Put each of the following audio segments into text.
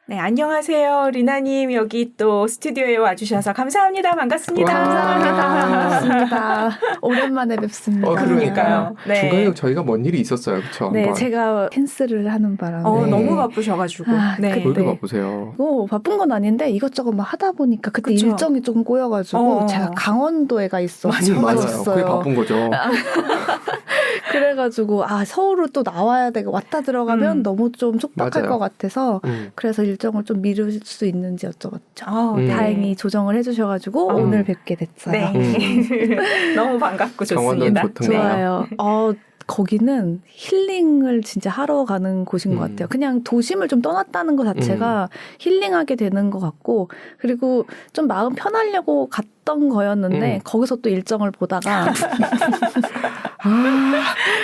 네, 안녕하세요. 리나님 여기 또 스튜디오에 와주셔서 감사합니다. 반갑습니다. 감사합니다. 오랜만에 뵙습니다. 그러니까요. 네. 중간에 저희가 뭔 일이 있었어요. 그렇죠? 네, 제가 캔슬을 하는 바람에. 너무 바쁘셔가지고. 네. 왜 이렇게 바쁘세요? 바쁜 건 아닌데 이것저것 막 하다 보니까 그때 그쵸? 일정이 조금 꼬여가지고 제가 강원도에 가 있었어요. 맞아요. 그게 바쁜 거죠. 그래가지고 서울을 또 나와야 되고 왔다 들어가면 너무 좀 촉박할 것 같아서 그래서 일정을 좀 미룰 수 있는지 여쭤봤죠. 다행히 조정을 해주셔가지고 오늘 뵙게 됐어요. 네. 너무 반갑고 좋습니다. 강원도는 좋던가요? 좋아요. 거기는 힐링을 진짜 하러 가는 곳인 것 같아요. 그냥 도심을 좀 떠났다는 것 자체가 힐링하게 되는 것 같고 그리고 좀 마음 편하려고 갔던 거였는데 거기서 또 일정을 보다가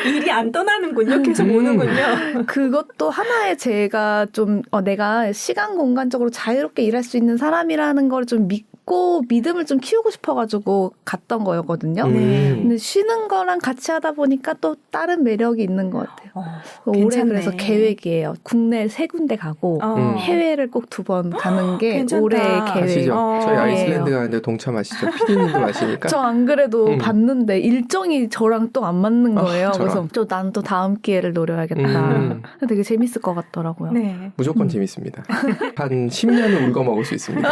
일이 안 떠나는군요. 계속 오는군요. 그것도 하나의 제가 좀 내가 시간 공간적으로 자유롭게 일할 수 있는 사람이라는 걸 좀 믿고 믿음을 좀 키우고 싶어가지고 갔던 거였거든요. 근데 쉬는 거랑 같이 하다 보니까 또 다른 매력이 있는 것 같아요. 올해 그래서 계획이에요. 국내 3군데 가고 해외를 꼭 2번 가는 게 올해 계획. 아시죠? 저희 아이슬란드 가는데 동참하시죠? 피디님도 아시니까. 저 안 그래도 봤는데 일정이 저랑 또 안 맞는 거예요. 그래서 난 또 다음 기회를 노려야겠다. 되게 재밌을 것 같더라고요. 네. 무조건 재밌습니다. 한 10년은 울고 먹을 수 있습니다.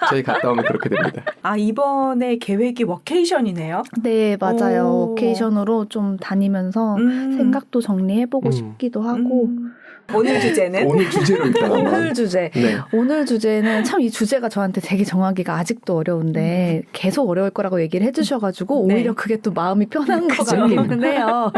저희 갔다 오면 그렇게 됩니다. 이번에 계획이 워케이션이네요? 네, 맞아요. 워케이션으로 좀 다니면서 생각도 정리해보고 싶기도 하고. 오늘 주제는? 오늘 주제로 일단 오늘 주제. 네. 오늘 주제는 참 이 주제가 저한테 되게 정하기가 아직도 어려운데 계속 어려울 거라고 얘기를 해주셔가지고 오히려 그게 또 마음이 편한 것 같기는 해요.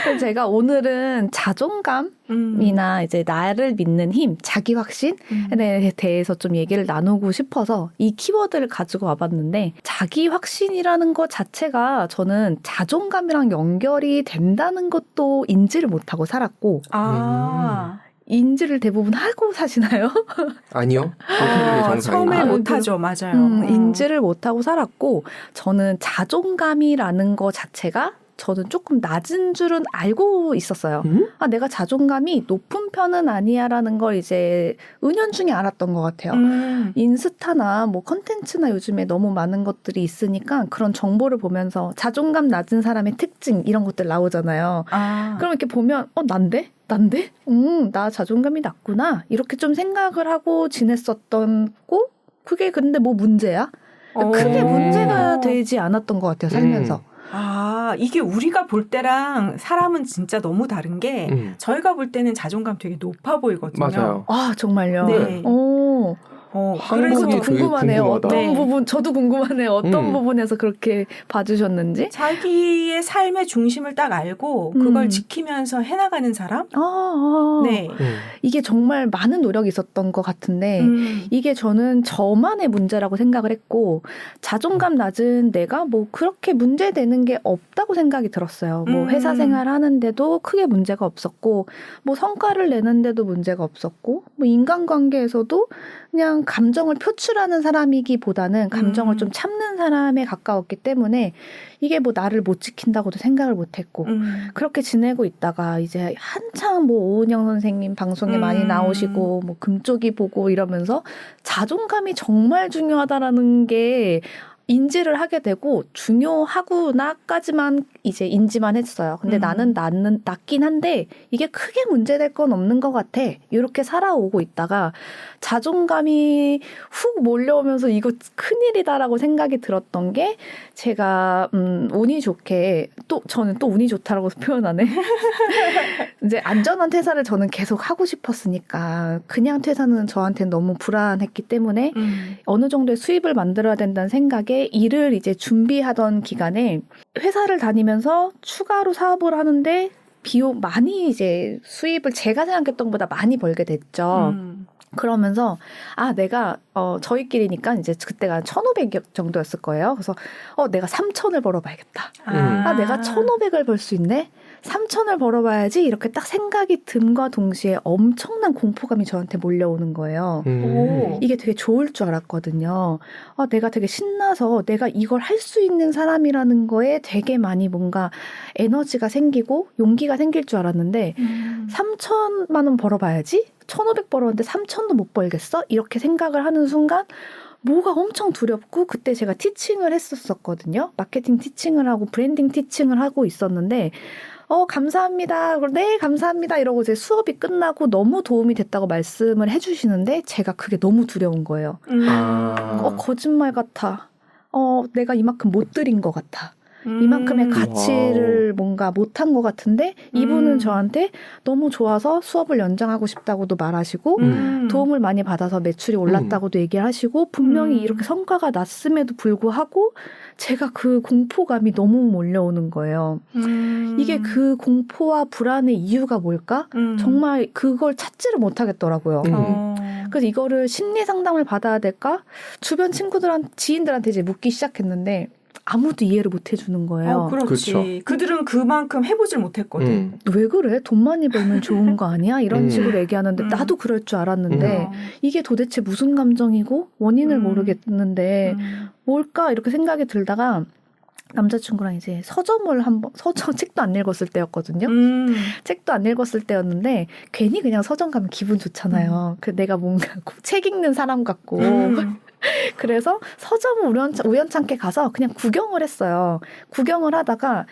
그래서 제가 오늘은 자존감이나 이제 나를 믿는 힘, 자기 확신에 대해서 좀 얘기를 나누고 싶어서 이 키워드를 가지고 와봤는데 자기 확신이라는 것 자체가 저는 자존감이랑 연결이 된다는 것도 인지를 못하고 살았고 인지를 대부분 하고 사시나요? 아니요. 처음에 못하죠. 맞아요. 인지를 못하고 살았고 저는 자존감이라는 것 자체가 저는 조금 낮은 줄은 알고 있었어요. 내가 자존감이 높은 편은 아니야라는 걸 이제 은연중에 알았던 것 같아요. 인스타나 뭐 컨텐츠나 요즘에 너무 많은 것들이 있으니까 그런 정보를 보면서 자존감 낮은 사람의 특징 이런 것들 나오잖아요. 그럼 이렇게 보면 난데? 나 자존감이 낮구나. 이렇게 좀 생각을 하고 지냈었던 거? 그게 근데 뭐 문제야? 크게 문제가 되지 않았던 것 같아요. 살면서. 이게 우리가 볼 때랑 사람은 진짜 너무 다른 게 저희가 볼 때는 자존감 되게 높아 보이거든요. 맞아요. 정말요? 네. 그래서 궁금하네요. 어떤 부분, 저도 궁금하네요. 어떤 부분에서 그렇게 봐주셨는지. 자기의 삶의 중심을 딱 알고 그걸 지키면서 해나가는 사람? 네. 이게 정말 많은 노력이 있었던 것 같은데 이게 저는 저만의 문제라고 생각을 했고 자존감 낮은 내가 뭐 그렇게 문제되는 게 없다고 생각이 들었어요. 뭐 회사 생활 하는데도 크게 문제가 없었고 뭐 성과를 내는데도 문제가 없었고 뭐 인간관계에서도 그냥 감정을 표출하는 사람이기보다는 감정을 좀 참는 사람에 가까웠기 때문에 이게 뭐 나를 못 지킨다고도 생각을 못했고 그렇게 지내고 있다가 이제 한창 뭐 오은영 선생님 방송에 많이 나오시고 뭐 금쪽이 보고 이러면서 자존감이 정말 중요하다라는 게 인지를 하게 되고 중요하구나까지만 이제 인지만 했어요. 근데 나는 낮긴 한데 이게 크게 문제될 건 없는 것 같아. 이렇게 살아오고 있다가 자존감이 훅 몰려오면서 이거 큰일이다라고 생각이 들었던 게 제가 운이 좋게 저는 또 운이 좋다라고 표현하네. 이제 안전한 퇴사를 저는 계속 하고 싶었으니까 그냥 퇴사는 저한테는 너무 불안했기 때문에 어느 정도의 수입을 만들어야 된다는 생각에 일을 이제 준비하던 기간에 회사를 다니면서 추가로 사업을 하는데 비용 많이 이제 수입을 제가 생각했던 것보다 많이 벌게 됐죠. 그러면서 내가 저희끼리니까 이제 그때가 1,500 정도였을 거예요. 그래서 내가 3,000을 벌어봐야겠다. 내가 1,500을 벌 수 있네. 3천을 벌어봐야지 이렇게 딱 생각이 듦과 동시에 엄청난 공포감이 저한테 몰려오는 거예요. 이게 되게 좋을 줄 알았거든요. 내가 되게 신나서 내가 이걸 할 수 있는 사람이라는 거에 되게 많이 뭔가 에너지가 생기고 용기가 생길 줄 알았는데 3천만 원 벌어봐야지? 1,500 벌었는데 3천도 못 벌겠어? 이렇게 생각을 하는 순간 뭐가 엄청 두렵고 그때 제가 티칭을 했었거든요. 마케팅 티칭을 하고 브랜딩 티칭을 하고 있었는데 감사합니다. 네, 감사합니다. 이러고 이제 수업이 끝나고 너무 도움이 됐다고 말씀을 해주시는데 제가 그게 너무 두려운 거예요. 거짓말 같아. 내가 이만큼 못 드린 것 같아. 이만큼의 가치를 뭔가 못한 것 같은데 이분은 저한테 너무 좋아서 수업을 연장하고 싶다고도 말하시고 도움을 많이 받아서 매출이 올랐다고도 얘기를 하시고 분명히 이렇게 성과가 났음에도 불구하고 제가 그 공포감이 너무 몰려오는 거예요. 이게 그 공포와 불안의 이유가 뭘까? 정말 그걸 찾지를 못하겠더라고요. 그래서 이거를 심리 상담을 받아야 될까? 주변 지인들한테 이제 묻기 시작했는데 아무도 이해를 못 해주는 거예요. 그렇지. 그렇죠. 그들은 그만큼 해보질 못했거든. 왜 그래? 돈 많이 벌면 좋은 거 아니야? 이런 식으로 얘기하는데 나도 그럴 줄 알았는데 이게 도대체 무슨 감정이고 원인을 모르겠는데 뭘까? 이렇게 생각이 들다가 남자친구랑 이제 서점 책도 안 읽었을 때였거든요. 책도 안 읽었을 때였는데 괜히 그냥 서점 가면 기분 좋잖아요. 내가 뭔가 책 읽는 사람 같고 그래서 서점을 우연찮게 가서 그냥 구경을 했어요. 구경을 하다가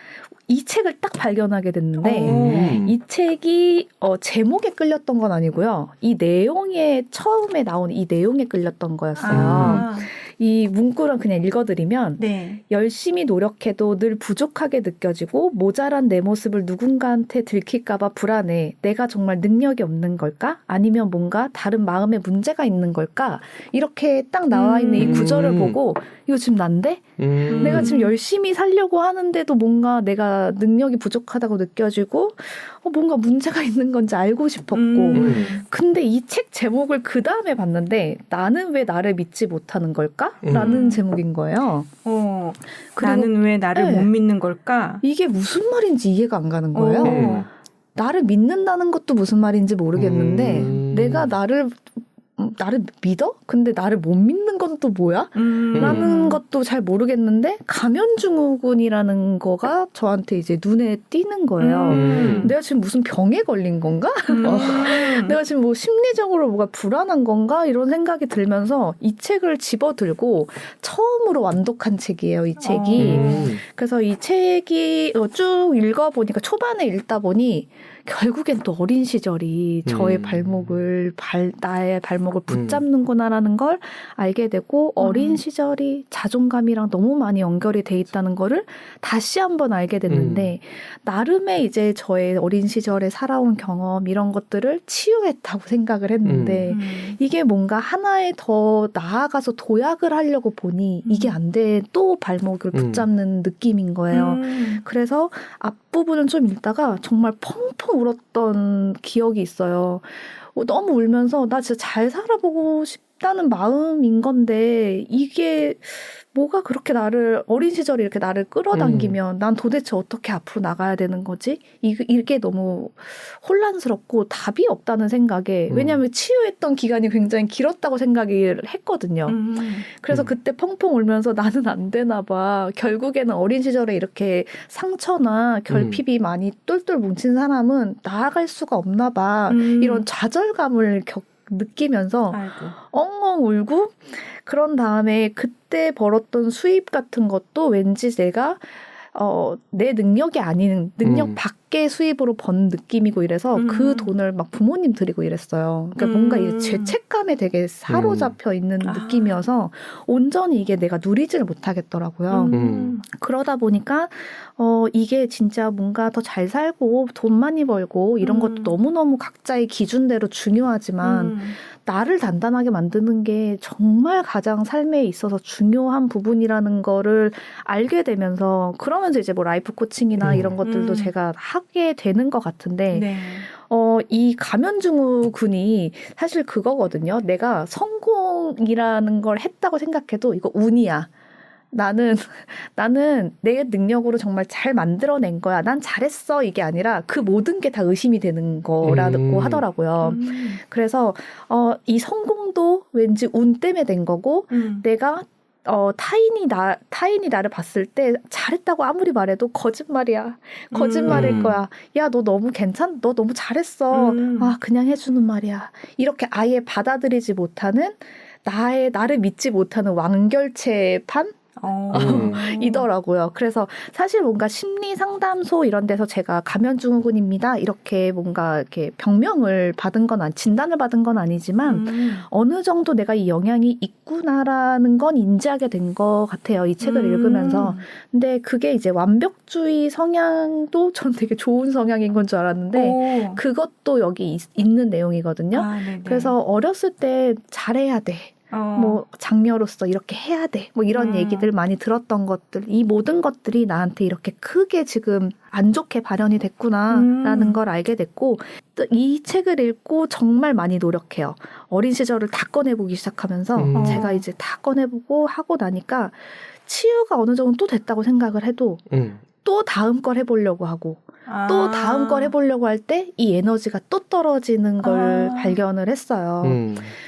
이 책을 딱 발견하게 됐는데 이 책이 제목에 끌렸던 건 아니고요. 이 내용에 처음에 나온 이 내용에 끌렸던 거였어요. 이 문구를 그냥 읽어드리면 네. 열심히 노력해도 늘 부족하게 느껴지고 모자란 내 모습을 누군가한테 들킬까 봐 불안해. 내가 정말 능력이 없는 걸까? 아니면 뭔가 다른 마음에 문제가 있는 걸까? 이렇게 딱 나와 있는 이 구절을 보고 이거 지금 난데? 내가 지금 열심히 살려고 하는데도 뭔가 내가 능력이 부족하다고 느껴지고 뭔가 문제가 있는 건지 알고 싶었고 근데 이 책 제목을 그 다음에 봤는데 나는 왜 나를 믿지 못하는 걸까? 라는 제목인 거예요. 나는 왜 나를 못 믿는 걸까? 이게 무슨 말인지 이해가 안 가는 거예요. 나를 믿는다는 것도 무슨 말인지 모르겠는데 내가 나를 믿어? 근데 나를 못 믿는 건 또 뭐야? 라는 것도 잘 모르겠는데 가면증후군이라는 거가 저한테 이제 눈에 띄는 거예요. 내가 지금 무슨 병에 걸린 건가? 내가 지금 뭐 심리적으로 뭐가 불안한 건가? 이런 생각이 들면서 이 책을 집어들고 처음으로 완독한 책이에요. 이 책이. 그래서 이 책이 쭉 읽어보니까 초반에 읽다 보니 결국엔 또 어린 시절이 저의 나의 발목을 붙잡는구나라는 걸 알게 되고 어린 시절이 자존감이랑 너무 많이 연결이 돼 있다는 거를 다시 한번 알게 됐는데 나름의 이제 저의 어린 시절에 살아온 경험 이런 것들을 치유했다고 생각을 했는데 이게 뭔가 하나에 더 나아가서 도약을 하려고 보니 이게 안 돼. 또 발목을 붙잡는 느낌인 거예요. 그래서 앞부분은 좀 읽다가 정말 펑펑 울었던 기억이 있어요. 너무 울면서 나 진짜 잘 살아보고 싶다는 마음인 건데 이게 뭐가 그렇게 어린 시절에 이렇게 나를 끌어당기면 난 도대체 어떻게 앞으로 나가야 되는 거지? 이게 너무 혼란스럽고 답이 없다는 생각에 왜냐하면 치유했던 기간이 굉장히 길었다고 생각을 했거든요. 그래서 그때 펑펑 울면서 나는 안 되나 봐. 결국에는 어린 시절에 이렇게 상처나 결핍이 많이 똘똘 뭉친 사람은 나아갈 수가 없나 봐. 이런 좌절감을 느끼면서 엉엉 울고 그런 다음에 그때 벌었던 수입 같은 것도 왠지 내가 내 능력이 아닌 능력 밖의 수입으로 번 느낌이고 이래서 그 돈을 막 부모님 드리고 이랬어요. 그러니까 뭔가 이 죄책감에 되게 사로잡혀 있는 느낌이어서 온전히 이게 내가 누리지를 못하겠더라고요. 그러다 보니까 이게 진짜 뭔가 더 잘 살고 돈 많이 벌고 이런 것도 너무너무 각자의 기준대로 중요하지만 나를 단단하게 만드는 게 정말 가장 삶에 있어서 중요한 부분이라는 거를 알게 되면서 그러면서 이제 뭐 라이프 코칭이나 이런 것들도 제가 하게 되는 것 같은데 네. 이 가면증후군이 사실 그거거든요. 내가 성공이라는 걸 했다고 생각해도 이거 운이야. 나는 내 능력으로 정말 잘 만들어낸 거야. 난 잘했어. 이게 아니라 그 모든 게 다 의심이 되는 거라고 하더라고요. 그래서 이 성공도 왠지 운 때문에 된 거고 내가 타인이 나를 봤을 때 잘했다고 아무리 말해도 거짓말이야. 거짓말일 거야. 야, 너 너무 너 너무 잘했어. 아, 그냥 해주는 말이야. 이렇게 아예 받아들이지 못하는 나를 믿지 못하는 완결체판? 이더라고요. 그래서 사실 뭔가 심리 상담소 이런 데서 제가 감염증후군입니다. 이렇게 뭔가 이렇게 병명을 받은 건 진단을 받은 건 아니지만 어느 정도 내가 이 영향이 있구나라는 건 인지하게 된 것 같아요. 이 책을 읽으면서. 근데 그게 이제 완벽주의 성향도 전 되게 좋은 성향인 건 줄 알았는데 그것도 여기 있는 내용이거든요. 그래서 어렸을 때 잘해야 돼. 뭐 장녀로서 이렇게 해야 돼. 뭐 이런 얘기들 많이 들었던 것들, 이 모든 것들이 나한테 이렇게 크게 지금 안 좋게 발현이 됐구나라는 걸 알게 됐고 또 이 책을 읽고 정말 많이 노력해요. 어린 시절을 다 꺼내보기 시작하면서 제가 이제 다 꺼내보고 하고 나니까 치유가 어느 정도 또 됐다고 생각을 해도 또 다음 걸 해보려고 하고 또 다음 걸 해보려고 할 때 이 에너지가 또 떨어지는 걸 발견을 했어요.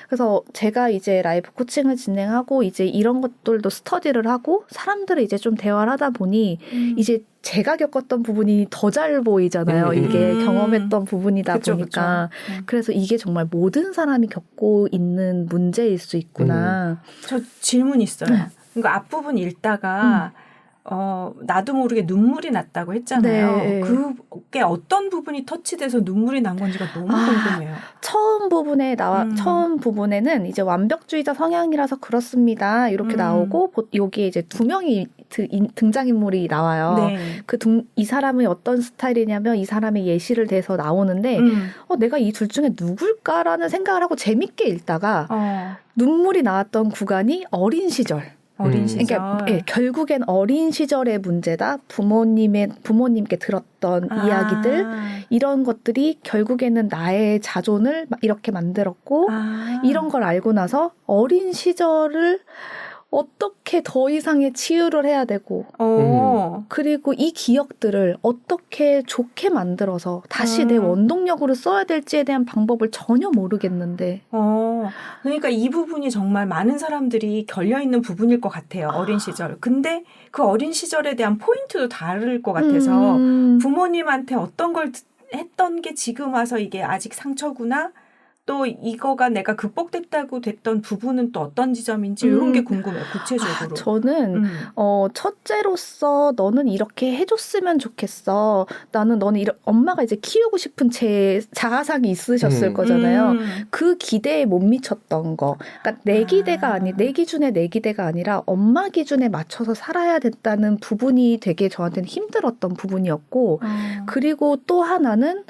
그래서 제가 이제 라이프 코칭을 진행하고 이제 이런 것들도 스터디를 하고 사람들을 이제 좀 대화를 하다 보니 이제 제가 겪었던 부분이 더 잘 보이잖아요. 이게 경험했던 부분이다 보니까. 그래서 이게 정말 모든 사람이 겪고 있는 문제일 수 있구나. 저 질문 있어요. 그러니까 앞부분 읽다가 나도 모르게 눈물이 났다고 했잖아요. 네. 그게 어떤 부분이 터치돼서 눈물이 난 건지가 너무 궁금해요. 처음 부분에는 이제 완벽주의자 성향이라서 그렇습니다. 이렇게 나오고 여기에 이제 두 명이 등장인물이 나와요. 네. 이 사람이 어떤 스타일이냐면 이 사람의 예시를 대서 나오는데 내가 이 둘 중에 누굴까라는 생각을 하고 재밌게 읽다가 눈물이 나왔던 구간이 어린 시절. 어린 시절. 그러니까 결국엔 어린 시절의 문제다. 부모님께 들었던 이야기들 이런 것들이 결국에는 나의 자존을 이렇게 만들었고 이런 걸 알고 나서 어린 시절을 어떻게 더 이상의 치유를 해야 되고 그리고 이 기억들을 어떻게 좋게 만들어서 다시 내 원동력으로 써야 될지에 대한 방법을 전혀 모르겠는데 그러니까 이 부분이 정말 많은 사람들이 걸려있는 부분일 것 같아요. 어린 시절. 근데 그 어린 시절에 대한 포인트도 다를 것 같아서 부모님한테 어떤 걸 했던 게 지금 와서 이게 아직 상처구나. 또 이거가 내가 극복됐다고 됐던 부분은 또 어떤 지점인지 이런 게 궁금해요. 구체적으로. 저는 첫째로서 너는 이렇게 해줬으면 좋겠어. 너는 엄마가 이제 키우고 싶은 제 자아상이 있으셨을 거잖아요. 그 기대에 못 미쳤던 거. 그러니까 내 기준에 내 기대가 아니라 엄마 기준에 맞춰서 살아야 됐다는 부분이 되게 저한테는 힘들었던 부분이었고 그리고 또 하나는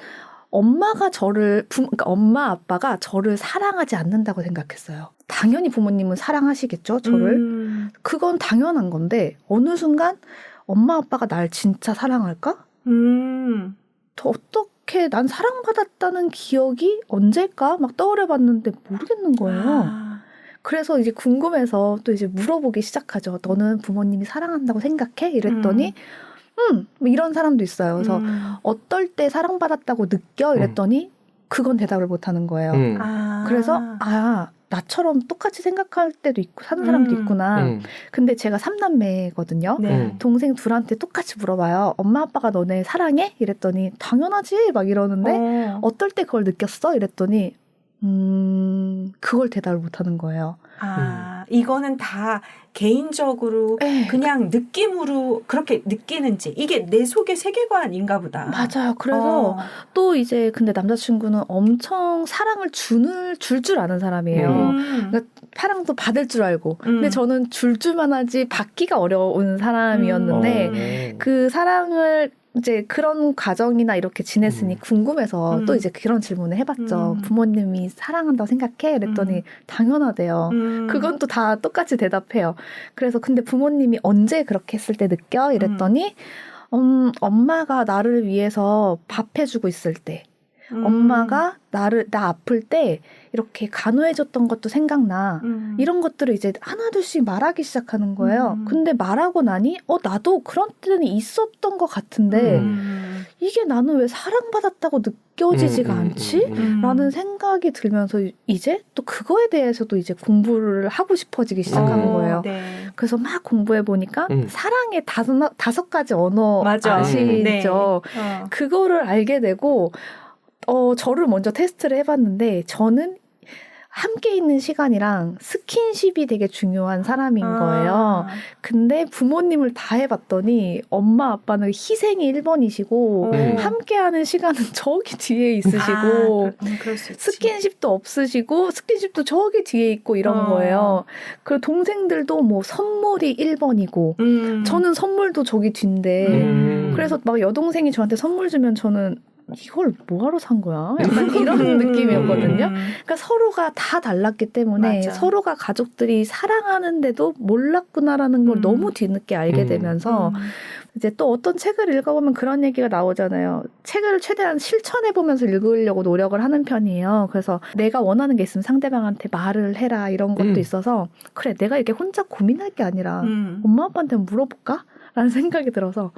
그러니까 엄마 아빠가 저를 사랑하지 않는다고 생각했어요. 당연히 부모님은 사랑하시겠죠, 저를. 그건 당연한 건데 어느 순간 엄마 아빠가 날 진짜 사랑할까? 어떻게 난 사랑받았다는 기억이 언제일까? 막 떠오르봤는데 모르겠는 거예요. 그래서 이제 궁금해서 또 이제 물어보기 시작하죠. 너는 부모님이 사랑한다고 생각해? 이랬더니 뭐 이런 사람도 있어요. 그래서 어떨 때 사랑받았다고 느껴? 이랬더니 그건 대답을 못하는 거예요. 그래서 나처럼 똑같이 생각할 때도 있고 사는 사람도 있구나. 근데 제가 3남매거든요. 네. 동생 둘한테 똑같이 물어봐요. 엄마 아빠가 너네 사랑해? 이랬더니 당연하지 막 이러는데 어떨 때 그걸 느꼈어? 이랬더니 그걸 대답을 못하는 거예요. 이거는 다 개인적으로 그냥 느낌으로 그렇게 느끼는지 이게 내 속의 세계관인가 보다. 맞아요. 그래서 또 이제 근데 남자친구는 엄청 사랑을 줄 아는 사람이에요. 그러니까 사랑도 받을 줄 알고. 근데 저는 줄만 하지 받기가 어려운 사람이었는데 그 사랑을 이제 그런 가정이나 이렇게 지냈으니 궁금해서 또 이제 그런 질문을 해봤죠. 부모님이 사랑한다고 생각해? 그랬더니 당연하대요. 그건 또 다 똑같이 대답해요. 그래서 근데 부모님이 언제 그렇게 했을 때 느껴? 이랬더니 엄마가 나를 위해서 밥 해주고 있을 때 엄마가 나 아플 때 이렇게 간호해줬던 것도 생각나. 이런 것들을 이제 하나둘씩 말하기 시작하는 거예요. 근데 말하고 나니 나도 그런 때는 있었던 것 같은데 이게 나는 왜 사랑받았다고 느껴지지가 않지? 라는 생각이 들면서 이제 또 그거에 대해서도 이제 공부를 하고 싶어지기 시작한 거예요. 네. 그래서 막 공부해보니까 사랑의 다섯 가지 언어 맞아. 아시죠? 네. 그거를 알게 되고 저를 먼저 테스트를 해봤는데 저는 함께 있는 시간이랑 스킨십이 되게 중요한 사람인 거예요. 근데 부모님을 다 해봤더니 엄마 아빠는 희생이 1번이시고 함께하는 시간은 저기 뒤에 있으시고 그럴 수 있지. 스킨십도 없으시고 스킨십도 저기 뒤에 있고 이런 거예요. 그리고 동생들도 뭐 선물이 1번이고 저는 선물도 저기 뒤인데 그래서 막 여동생이 저한테 선물 주면 저는 이걸 뭐하러 산 거야? 약간 이런 느낌이었거든요. 그러니까 서로가 다 달랐기 때문에 맞아. 서로가 가족들이 사랑하는데도 몰랐구나라는 걸 너무 뒤늦게 알게 되면서 이제 또 어떤 책을 읽어보면 그런 얘기가 나오잖아요. 책을 최대한 실천해보면서 읽으려고 노력을 하는 편이에요. 그래서 내가 원하는 게 있으면 상대방한테 말을 해라 이런 것도 있어서 그래 내가 이렇게 혼자 고민할 게 아니라 엄마 아빠한테 물어볼까? 라는 생각이 들어서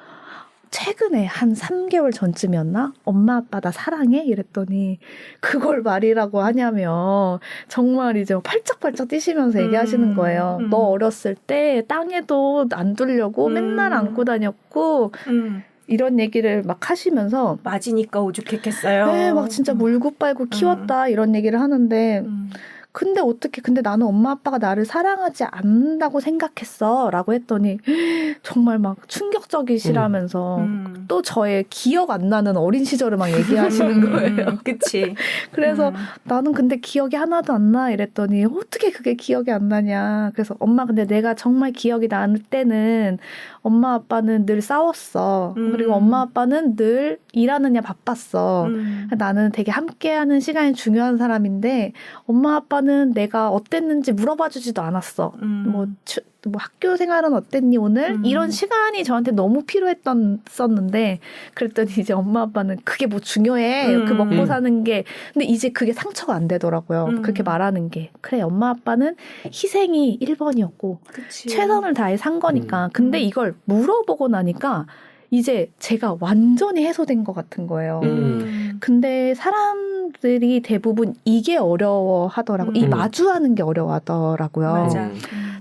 최근에 한 3개월 전쯤이었나? 엄마 아빠 나 사랑해? 이랬더니 그걸 말이라고 하냐면 정말 이제 팔짝팔짝 뛰시면서 얘기하시는 거예요. 너 어렸을 때 땅에도 안 두려고 맨날 안고 다녔고 이런 얘기를 막 하시면서 맞으니까 오죽했겠어요. 네, 막 진짜 물고 빨고 키웠다 이런 얘기를 하는데 근데 나는 엄마 아빠가 나를 사랑하지 않는다고 생각했어 라고 했더니 정말 막 충격적이시라면서 또 저의 기억 안 나는 어린 시절을 막 얘기하시는 거예요. 그치. 그래서 나는 근데 기억이 하나도 안 나 이랬더니 어떻게 그게 기억이 안 나냐. 그래서 엄마 근데 내가 정말 기억이 날 때는 엄마 아빠는 늘 싸웠어. 그리고 엄마 아빠는 늘 일하느냐 바빴어. 나는 되게 함께하는 시간이 중요한 사람인데 엄마 아빠는 내가 어땠는지 물어봐 주지도 않았어. 뭐 학교 생활은 어땠니 오늘? 이런 시간이 저한테 너무 필요했었는데 그랬더니 이제 엄마 아빠는 그게 뭐 중요해. 그 먹고 사는 게. 근데 이제 그게 상처가 안 되더라고요. 그렇게 말하는 게. 그래 엄마 아빠는 희생이 1번이었고 그치. 최선을 다해 산 거니까. 근데 이걸 물어보고 나니까 이제 제가 완전히 해소된 것 같은 거예요. 근데 사람들이 대부분 이게 어려워하더라고요. 이 마주하는 게 어려워하더라고요. 맞아.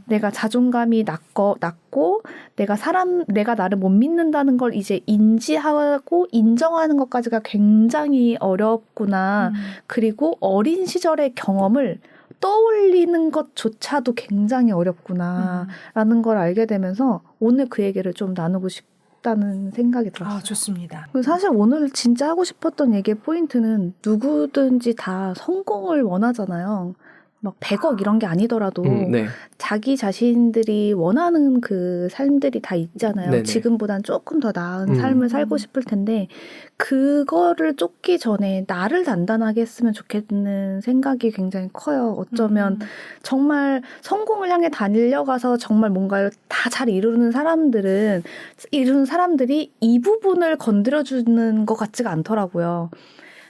내가 자존감이 낮고 내가 나를 못 믿는다는 걸 이제 인지하고 인정하는 것까지가 굉장히 어렵구나. 그리고 어린 시절의 경험을 떠올리는 것조차도 굉장히 어렵구나라는 걸 알게 되면서 오늘 그 얘기를 좀 나누고 싶다는 생각이 들었어요. 좋습니다. 사실 오늘 진짜 하고 싶었던 얘기의 포인트는 누구든지 다 성공을 원하잖아요. 막 100억 이런 게 아니더라도 네. 자기 자신들이 원하는 그 삶들이 다 있잖아요. 네네. 지금보단 조금 더 나은 삶을 살고 싶을 텐데 그거를 쫓기 전에 나를 단단하게 했으면 좋겠는 생각이 굉장히 커요. 어쩌면 정말 성공을 향해 달려가서 정말 뭔가를 다 잘 이루는 사람들이 이 부분을 건드려주는 것 같지가 않더라고요.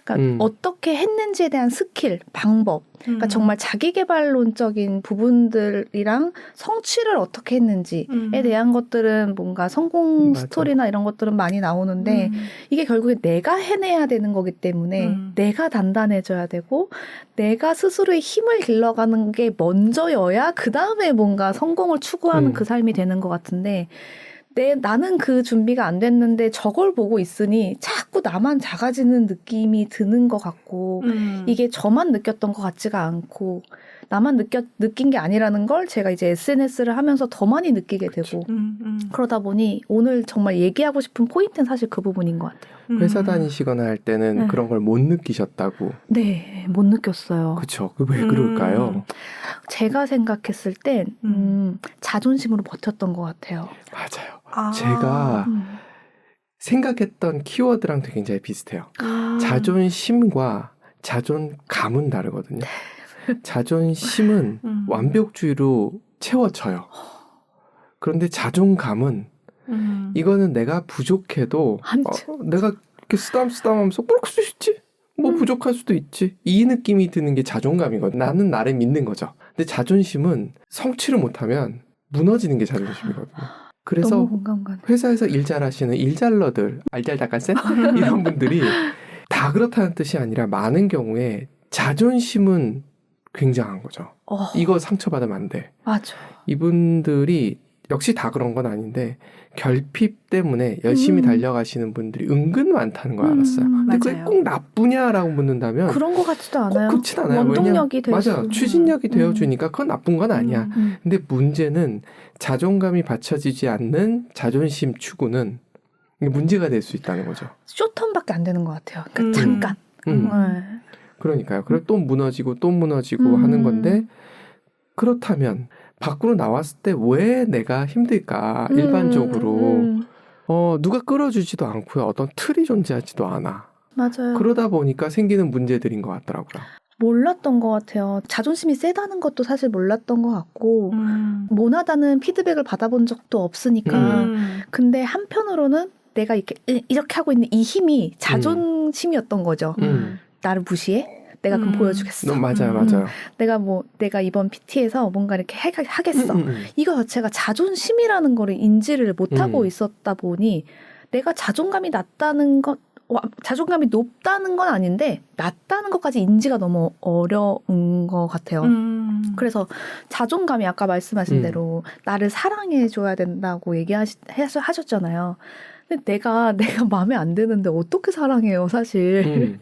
그러니까 어떻게 했는지에 대한 스킬, 방법, 그러니까 정말 자기계발론적인 부분들이랑 성취를 어떻게 했는지에 대한 것들은 뭔가 성공 맞아. 스토리나 이런 것들은 많이 나오는데 이게 결국에 내가 해내야 되는 거기 때문에 내가 단단해져야 되고 내가 스스로의 힘을 길러가는 게 먼저여야 그 다음에 뭔가 성공을 추구하는 그 삶이 되는 것 같은데 나는 그 준비가 안 됐는데 저걸 보고 있으니 자꾸 나만 작아지는 느낌이 드는 것 같고 이게 저만 느꼈던 것 같지가 않고 나만 느낀 게 아니라는 걸 제가 이제 SNS를 하면서 더 많이 느끼게 되고 그러다 보니 오늘 정말 얘기하고 싶은 포인트는 사실 그 부분인 것 같아요. 회사 다니시거나 할 때는 네. 그런 걸 못 느끼셨다고. 네, 못 느꼈어요. 그렇죠. 왜 그럴까요? 제가 생각했을 땐 자존심으로 버텼던 것 같아요. 맞아요. 제가 생각했던 키워드랑 되게 굉장히 비슷해요. 자존심과 자존감은 다르거든요. 자존심은 완벽주의로 채워져요. 그런데 자존감은 이거는 내가 부족해도 내가 이렇게 쓰담쓰담하면서 그럴 수 있지? 뭐 부족할 수도 있지. 이 느낌이 드는 게 자존감이거든. 나는 나를 믿는 거죠. 근데 자존심은 성취를 못하면 무너지는 게 자존심이거든요. 그래서 너무 공감 가네. 회사에서 일 잘하시는 일잘러들, 알잘딱한센 이런 분들이 다 그렇다는 뜻이 아니라 많은 경우에 자존심은 굉장한 거죠. 이거 상처받으면 안 돼. 맞아. 이분들이 역시 다 그런 건 아닌데 결핍 때문에 열심히 달려가시는 분들이 은근 많다는 걸 알았어요. 근데 그게 꼭 나쁘냐라고 묻는다면 그런 것 같지도 않아요. 꼭 그렇진 않아요. 원동력이 될 수. 맞아. 추진력이 되어주니까 그건 나쁜 건 아니야. 근데 문제는 자존감이 받쳐지지 않는 자존심 추구는 이게 문제가 될 수 있다는 거죠. 쇼턴밖에 안 되는 것 같아요. 그러니까 잠깐. 그러니까요. 그리고 또 무너지고 하는 건데 그렇다면 밖으로 나왔을 때 왜 내가 힘들까? 일반적으로 누가 끌어주지도 않고요. 어떤 틀이 존재하지도 않아. 맞아요. 그러다 보니까 생기는 문제들인 것 같더라고요. 몰랐던 것 같아요. 자존심이 세다는 것도 사실 몰랐던 것 같고 모나다는 피드백을 받아본 적도 없으니까 근데 한편으로는 내가 이렇게 하고 있는 이 힘이 자존심이었던 거죠. 나를 무시해? 내가 그럼 보여주겠어. 맞아요. 내가 이번 PT에서 뭔가 이렇게 하겠어. 이거 자체가 자존심이라는 거를 인지를 못하고 있었다 보니 내가 자존감이 낮다는 것, 자존감이 높다는 건 아닌데 낮다는 것까지 인지가 너무 어려운 것 같아요. 그래서 자존감이 아까 말씀하신 대로 나를 사랑해줘야 된다고 하셨잖아요. 근데 내가 마음에 안 드는데 어떻게 사랑해요, 사실.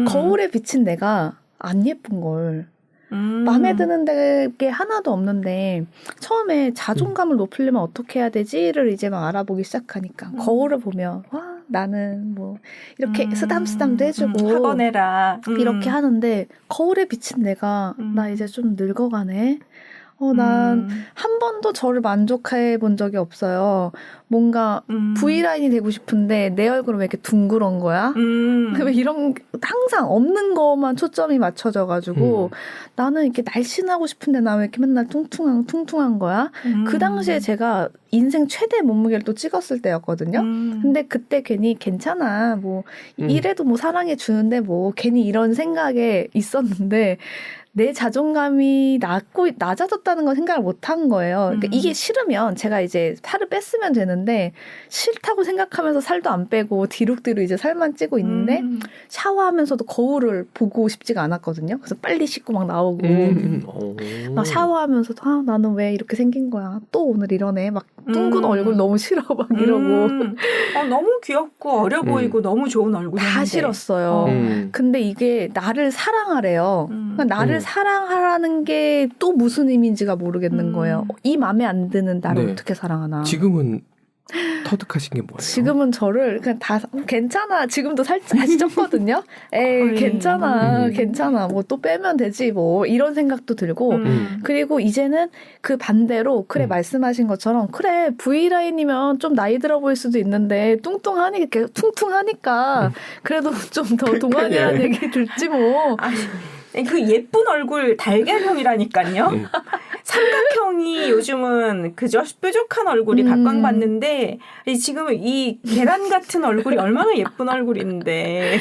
거울에 비친 내가 안 예쁜 걸. 마음에 드는 게 하나도 없는데 처음에 자존감을 높이려면 어떻게 해야 되지를 이제 막 알아보기 시작하니까 거울을 보면 와 나는 뭐 이렇게 쓰담쓰담도 해주고 학원해라 이렇게 하는데 거울에 비친 내가 나 이제 좀 늙어가네. 난 한 번도 저를 만족해 본 적이 없어요. 뭔가 V라인이 되고 싶은데 내 얼굴은 왜 이렇게 둥그런 거야? 왜 이런 항상 없는 것만 초점이 맞춰져가지고 나는 이렇게 날씬하고 싶은데 나 왜 이렇게 맨날 퉁퉁한 거야? 그 당시에 제가 인생 최대 몸무게를 또 찍었을 때였거든요. 근데 그때 괜히 괜찮아. 뭐 이래도 뭐 사랑해 주는데 뭐 괜히 이런 생각에 있었는데 내 자존감이 낮아졌다는 건 생각을 못한 거예요. 그러니까 이게 싫으면 제가 이제 살을 뺐으면 되는데 싫다고 생각하면서 살도 안 빼고 뒤룩뒤룩 이제 살만 찌고 있는데 샤워하면서도 거울을 보고 싶지가 않았거든요. 그래서 빨리 씻고 막 나오고 막 샤워하면서도 나는 왜 이렇게 생긴 거야. 또 오늘 이러네. 막 둥근 얼굴 너무 싫어 막 이러고 너무 귀엽고 어려 보이고 너무 좋은 얼굴이었는데 다 싫었어요. 근데 이게 나를 사랑하래요. 그러니까 나를 사랑하라는 게 또 무슨 의미인지가 모르겠는 거예요. 이 마음에 안 드는 나를 어떻게 사랑하나. 지금은 터득하신 게 뭐예요? 지금은 저를 그냥 다 괜찮아. 지금도 살짝 쪘거든요. 에이 괜찮아. 뭐 또 빼면 되지 뭐 이런 생각도 들고 그리고 이제는 그 반대로 그래 말씀하신 것처럼 그래 V라인이면 좀 나이 들어 보일 수도 있는데 퉁퉁하니까 그래도 좀 더 동안이라는 얘기 듣지 뭐. 그 예쁜 얼굴 달걀형이라니까요. 삼각형이 요즘은 그저 뾰족한 얼굴이 각광받는데 지금 이 계란 같은 얼굴이 얼마나 예쁜 얼굴인데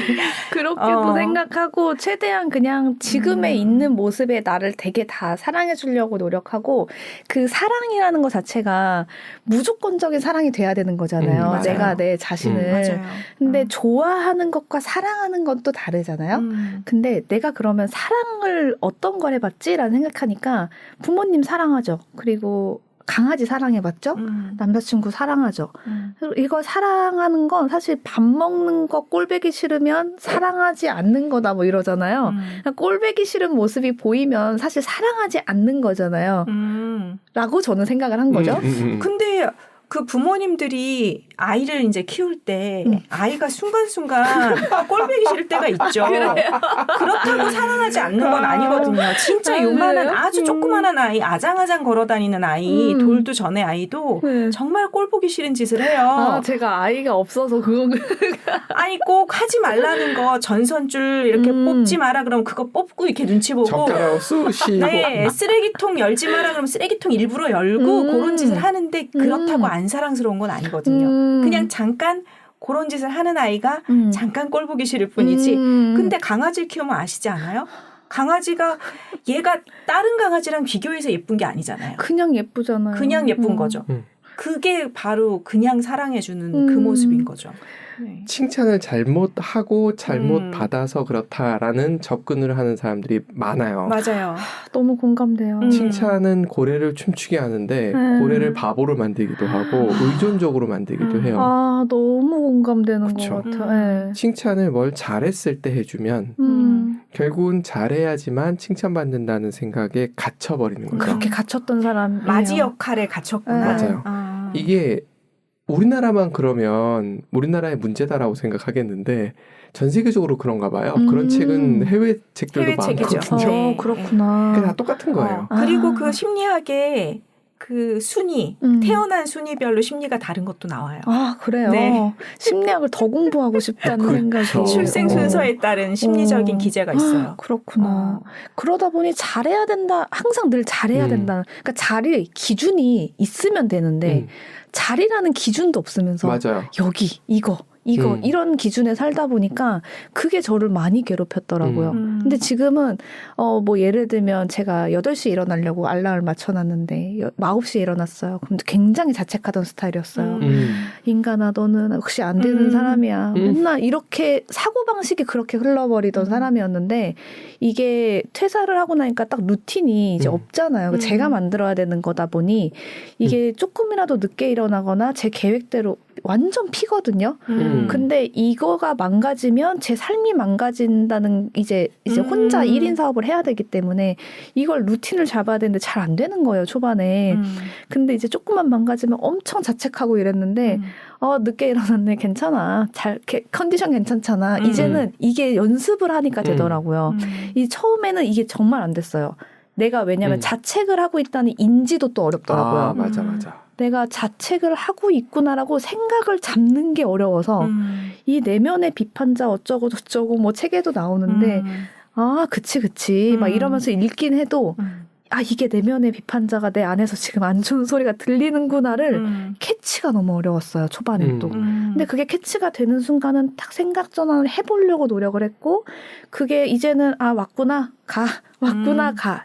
그렇게도 생각하고 최대한 그냥 지금에 있는 모습에 나를 되게 다 사랑해 주려고 노력하고 그 사랑이라는 것 자체가 무조건적인 사랑이 돼야 되는 거잖아요. 내가 내 자신을. 맞아요. 근데 좋아하는 것과 사랑하는 건 또 다르잖아요. 근데 내가 그러면 사랑을 어떤 걸 해봤지라는 생각하니까 부모님 사랑하죠. 그리고 강아지 사랑해봤죠? 남자친구 사랑하죠. 이거 사랑하는 건 사실 밥 먹는 거 꼴배기 싫으면 사랑하지 않는 거다 뭐 이러잖아요. 꼴배기 싫은 모습이 보이면 사실 사랑하지 않는 거잖아요. 라고 저는 생각을 한 거죠. 근데 그 부모님들이 아이를 이제 키울 때 아이가 순간순간 꼴보기 싫을 때가 있죠. 그렇다고 사랑하지 않는 건 아니거든요. 진짜 요만한 아주 조그만한 아이, 아장아장 걸어다니는 아이, 돌도 전에 아이도 정말 꼴보기 싫은 짓을 해요. 제가 아이가 없어서 그건 아니 꼭 하지 말라는 거 전선줄 이렇게 뽑지 마라 그러면 그거 뽑고 이렇게 눈치 보고 젓가락 쑤시고 네, 쓰레기통 열지 마라 그러면 쓰레기통 일부러 열고 그런 짓을 하는데 그렇다고 안 사랑스러운 건 아니거든요. 그냥 잠깐 그런 짓을 하는 아이가 잠깐 꼴 보기 싫을 뿐이지. 근데 강아지를 키우면 아시지 않아요? 강아지가 얘가 다른 강아지랑 비교해서 예쁜 게 아니잖아요. 그냥 예쁘잖아요. 그냥 예쁜 거죠. 그게 바로 그냥 사랑해주는 그 모습인 거죠. 네. 칭찬을 잘못하고 잘못 받아서 그렇다라는 접근을 하는 사람들이 많아요. 맞아요. 너무 공감돼요. 칭찬은 고래를 춤추게 하는데 고래를 바보로 만들기도 하고 의존적으로 만들기도 해요. 아, 너무 공감되는 그쵸. 것 같아요. 네. 칭찬을 뭘 잘했을 때 해주면 결국은 잘해야지만 칭찬받는다는 생각에 갇혀버리는 거죠. 그렇게 갇혔던 사람 맞이 역할에 갇혔구나. 맞아요. 이게 우리나라만 그러면 우리나라의 문제다라고 생각하겠는데 전 세계적으로 그런가 봐요. 그런 책은 해외 책들도 해외 책이죠. 많거든요. 그렇구나. 그게 다 똑같은 거예요. 그리고 그 심리학의 그 순위, 태어난 순위별로 심리가 다른 것도 나와요. 아, 그래요? 네. 심리학을 더 공부하고 싶다는 생각이. 출생 순서에 따른 심리적인 기제가 있어요. 그렇구나. 그러다 보니 잘해야 된다. 항상 늘 잘해야 된다. 그러니까 잘이 기준이 있으면 되는데 잘이라는 기준도 없으면서 맞아요. 여기 이거 이런 기준에 살다 보니까 그게 저를 많이 괴롭혔더라고요. 근데 지금은 뭐 예를 들면 제가 8시에 일어나려고 알람을 맞춰놨는데 9시에 일어났어요. 그럼 굉장히 자책하던 스타일이었어요. 인간아 너는 혹시 안 되는 사람이야. 맨날 이렇게 사고방식이 그렇게 흘러버리던 사람이었는데 이게 퇴사를 하고 나니까 딱 루틴이 이제 없잖아요. 제가 만들어야 되는 거다 보니 이게 조금이라도 늦게 일어나거나 제 계획대로 완전 피거든요. 근데 이거가 망가지면 제 삶이 망가진다는 이제 혼자 1인 사업을 해야 되기 때문에 이걸 루틴을 잡아야 되는데 잘 안 되는 거예요, 초반에. 근데 이제 조금만 망가지면 엄청 자책하고 이랬는데 늦게 일어났네. 괜찮아. 컨디션 괜찮잖아. 이제는 이게 연습을 하니까 되더라고요. 이 처음에는 이게 정말 안 됐어요. 내가 왜냐면 자책을 하고 있다는 인지도 또 어렵더라고요. 아, 맞아. 내가 자책을 하고 있구나라고 생각을 잡는 게 어려워서 이 내면의 비판자 어쩌고 저쩌고 뭐 책에도 나오는데 아 그치 막 이러면서 읽긴 해도 아 이게 내면의 비판자가 내 안에서 지금 안 좋은 소리가 들리는구나를 캐치가 너무 어려웠어요. 초반에 또. 근데 그게 캐치가 되는 순간은 딱 생각 전환을 해보려고 노력을 했고 그게 이제는 아 왔구나 가.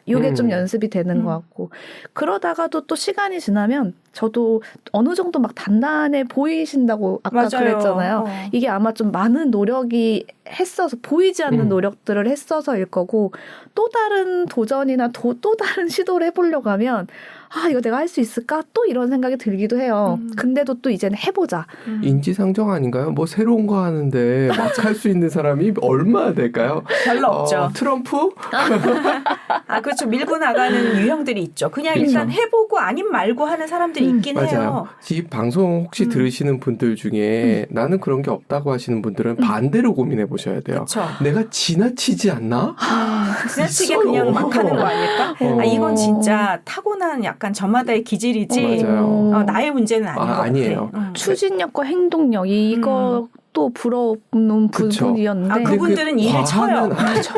이게 좀 연습이 되는 것 같고 그러다가도 또 시간이 지나면 저도 어느 정도 막 단단해 보이신다고 아까 맞아요. 그랬잖아요. 이게 아마 좀 많은 노력이 했어서 보이지 않는 노력들을 했어서일 거고 또 다른 도전이나 또 다른 시도를 해보려고 하면 아 이거 내가 할 수 있을까? 또 이런 생각이 들기도 해요. 근데도 또 이제는 해보자. 인지상정 아닌가요? 뭐 새로운 거 하는데 막 할 수 있는 사람이 얼마나 될까요? 별로 없죠. 트럼프? 아 그렇죠. 밀고 나가는 유형들이 있죠. 그냥 그렇죠. 일단 해보고 아님 말고 하는 사람들이 있긴 맞아요. 해요. 이 방송 혹시 들으시는 분들 중에 나는 그런 게 없다고 하시는 분들은 반대로 고민해 보셔야 돼요. 그쵸. 내가 지나치지 않나? 지나치게 있어요. 그냥 막 하는 거 아닐까? 아, 이건 진짜 타고난 약간 저마다의 기질이지 맞아요. 나의 문제는 아닌 것 아니에요. 같아. 추진력과 행동력 이거 또 부러운 부분이었는데 아, 그분들은 일을 쳐요. 맞아.